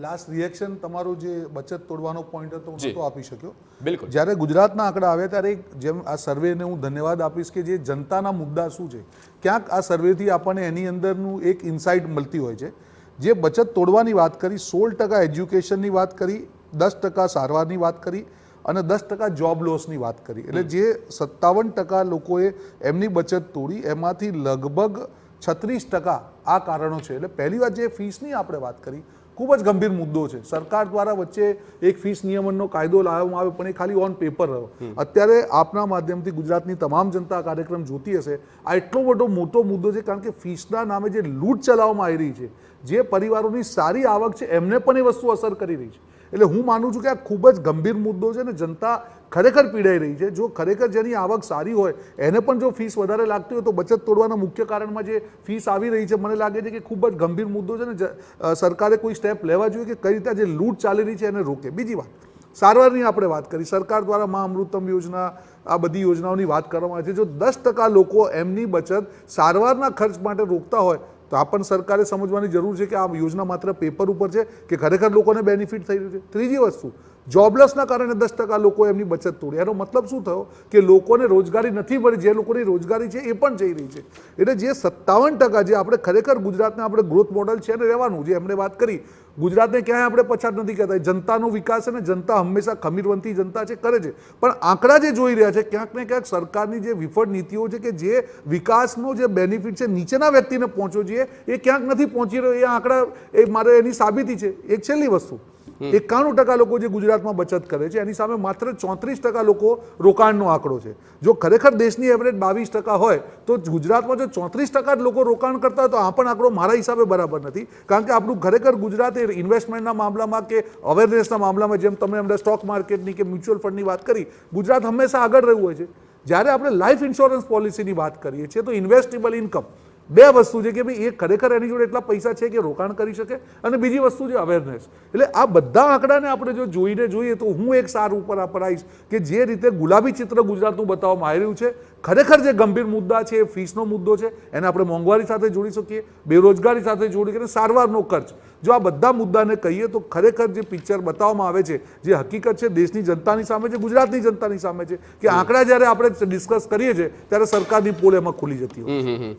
લાસ્ટ રિએક્શન તમારું જે બચત તોડવાનો પોઈન્ટ હતો હું નહોતો આપી શક્યો. બિલકુલ. જ્યારે ગુજરાતના આંકડા આવ્યા ત્યારે જેમ આ સર્વેને હું ધન્યવાદ આપીશ કે જે જનતાના મુદ્દા શું છે, ક્યાંક આ સર્વેથી આપણને એની અંદરનું એક ઇન્સાઇટ મળતી હોય છે. જે બચત તોડવાની વાત કરી, 16% એજ્યુકેશનની વાત કરી, 10% સારવારની વાત કરી અને 10% જોબ લોસની વાત કરી. એટલે જે 57% લોકોએ એમની બચત તોડી, એમાંથી લગભગ 36% આ કારણો છે. એટલે પહેલી વાત જે ફીસની આપણે વાત કરી, ખૂબ જ ગંભીર મુદ્દો છે. સરકાર દ્વારા વચ્ચે એક ફીસ નિયમનનો કાયદો લાવવામાં આવ્યો, પણ એ ખાલી ઓન પેપર રહ્યો. અત્યારે આપના માધ્યમથી ગુજરાતની તમામ જનતા કાર્યક્રમ જોતી હશે. આ એટલો મોટો મુદ્દો છે કારણ કે ફીસના નામે જે લૂંટ ચલાવવામાં આવી રહી છે, જે પરિવારોની સારી આવક છે એમને પણ એ વસ્તુ અસર કરી રહી છે. એટલે હું માનું છું કે આ ખૂબ જ ગંભીર મુદ્દો છે ને જનતા ખરેખર પીડાઈ રહી છે. જો ખરેખર જેની આવક સારી હોય એને પણ જો ફીસ વધારે લાગતી હોય તો બચત તોડવાના મુખ્ય કારણમાં જે ફીસ આવી રહી છે, મને લાગે છે કે ખૂબ જ ગંભીર મુદ્દો છે ને સરકારે કોઈ સ્ટેપ લેવા જોઈએ કે કઈ રીતે જે લૂંટ ચાલી રહી છે એને રોકે. બીજી વાત, સારવારની આપણે વાત કરી. સરકાર દ્વારા મા અમૃતમ યોજના, આ બધી યોજનાઓની વાત કરવામાં આવે છે. જો 10% લોકો એમની બચત સારવારના ખર્ચ માટે રોકતા હોય તો આ પણ સરકારે સમજવાની જરૂર છે કે આ યોજના માત્ર પેપર ઉપર છે કે ખરેખર લોકોને બેનિફિટ થઈ રહ્યું છે. ત્રીજી વસ્તુ, જોબલેસના કારણે 10% લોકો એમની બચત તોડી. એનો મતલબ શું થયો કે લોકોને રોજગારી નથી મળી, જે લોકોની રોજગારી છે એ પણ જઈ રહી છે. એટલે જે 57% જે આપણે ખરેખર ગુજરાતને આપણે ગ્રોથ મોડલ છે ને રહેવાનું, જે એમણે વાત કરી, ગુજરાતને ક્યાંય આપણે પછાત નથી કહેતા. જનતાનો વિકાસ છે ને, જનતા હંમેશા ખમીરવંતી જનતા છે, કરે છે. પણ આંકડા જે જોઈ રહ્યા છે, ક્યાંક ને ક્યાંક સરકારની જે વિફળ નીતિઓ છે કે જે વિકાસનો જે બેનિફિટ છે નીચેના વ્યક્તિને પહોંચવો જોઈએ એ ક્યાંક નથી પહોંચી રહ્યો. એ આંકડા એ મારે એની સાબિતી છે. એક છેલ્લી વસ્તુ, 91% લોકો જે ગુજરાતમાં બચત કરે છે એની સામે માત્ર 34% લોકો રોકાણનો આંકડો છે. જો ખરેખર દેશની એવરેજ 22% હોય તો ગુજરાતમાં જો 34% જ લોકો રોકાણ કરતા હોય તો આ પણ આંકડો મારા હિસાબે બરાબર નથી. કારણ કે આપણું ખરેખર ગુજરાત એ ઇન્વેસ્ટમેન્ટના મામલામાં કે અવેરનેસના મામલામાં, જેમ તમે અમને સ્ટોક માર્કેટની કે મ્યુચ્યુઅલ ફંડની વાત કરી, ગુજરાત હંમેશા આગળ રહ્યું હોય છે. જ્યારે આપણે લાઈફ ઇન્સ્યોરન્સ પોલિસીની વાત કરીએ છીએ તો ઇન્વેસ્ટેબલ ઇન્કમ, બે વસ્તુ છે કે ભાઈ એ ખરેખર એની જોડે એટલા પૈસા છે કે રોકાણ કરી શકે, અને બીજી વસ્તુ છે અવેરનેસ. એટલે આ બધા આંકડાને આપણે જો જોઈને જોઈએ તો હું એક સાર ઉપર આવીશ કે જે રીતે ગુલાબી ચિત્ર ગુજરાતનું બતાવવામાં આવી રહ્યું છે, ખરેખર જે ગંભીર મુદ્દા છે એ ફીસનો મુદ્દો છે, એને આપણે મોંઘવારી સાથે જોડી શકીએ, બેરોજગારી સાથે જોડી શકીએ, સારવારનો ખર્ચ. જો આ બધા મુદ્દાને કહીએ તો ખરેખર જે પિક્ચર બતાવવામાં આવે છે, જે હકીકત છે દેશની જનતાની સામે છે, ગુજરાતની જનતાની સામે છે, કે આંકડા જ્યારે આપણે ડિસ્કસ કરીએ છીએ ત્યારે સરકારની પોલ એમાં ખુલી જતી હોય છે.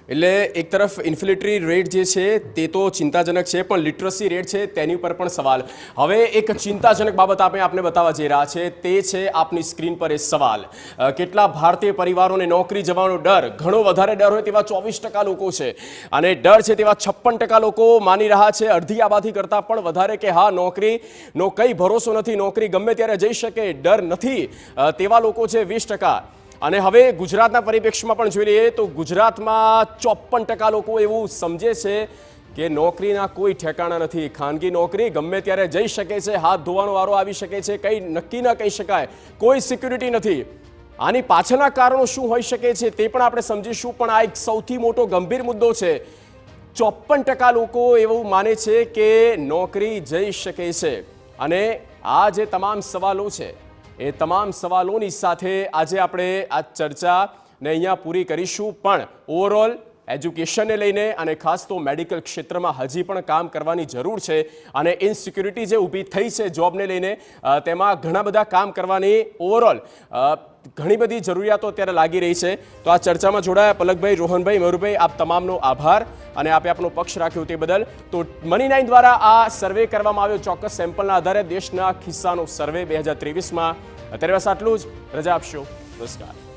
એટલે એક તરફ ઇન્ફ્લેટરી રેટ જે છે તે તો ચિંતાજનક છે, પણ લિટરસી રેટ છે તેની ઉપર પણ સવાલ. હવે એક ચિંતાજનક બાબત આપને બતાવવા જઈ રહ્યા છે, તે છે આપની સ્ક્રીન પર એ સવાલ. કેટલા ભારતીય પરિવારોને નોકરી જવાનો ડર, ઘણો વધારે ડર હોય તેવા 24% લોકો છે, અને ડર છે તેવા 56% લોકો માની રહ્યા છે, અડધી આબાદી કરતાં પણ વધારે, કે હા નોકરીનો કંઈ ભરોસો નથી, નોકરી ગમે ત્યારે જઈ શકે, ડર નથી, તેવા લોકો છે 20%. અને હવે ગુજરાતના પરિપ્રેક્ષ્યમાં પણ જોઈ લઈએ તો ગુજરાતમાં 54% લોકો એવું સમજે છે કે નોકરીના કોઈ ઠેકાણા નથી, ખાનગી નોકરી ગમે ત્યારે જઈ શકે છે, હાથ ધોવાનો વારો આવી શકે છે, કંઈ નક્કી ન કહી શકાય, કોઈ સિક્યુરિટી નથી. આની પાછળના કારણો શું હોઈ શકે છે તે પણ આપણે સમજીશું, પણ આ એક સૌથી મોટો ગંભીર મુદ્દો છે. 54% લોકો એવું માને છે કે નોકરી જઈ શકે છે. અને આ જે તમામ સવાલો છે એ તમામ સવાલોની સાથે આજે આપણે આ ચર્ચાને અહીંયા પૂરી કરીશું. પણ ઓવરઓલ એજ્યુકેશનને લઈને અને ખાસ તો મેડિકલ ક્ષેત્રમાં હજી પણ કામ કરવાની જરૂર છે, અને ઇનસિક્યુરિટી જે ઊભી થઈ છે જોબને લઈને તેમાં ઘણા બધા કામ કરવાની ઓવરઓલ ઘણી બધી જરૂરિયાતો અત્યારે લાગી રહી છે. તો આ ચર્ચામાં જોડાયા પલકભાઈ, રોહનભાઈ, મયુરભાઈ, આપ તમામનો આભાર, અને આપે આપનો પક્ષ રાખ્યો તે બદલ. તો મની9 દ્વારા આ સર્વે કરવામાં આવ્યો, ચોક્કસ સેમ્પલના આધારે દેશના ખિસ્સાનો સર્વે 2023માં. અત્યારે બસ આટલું જ. રજા આપશો. નમસ્કાર.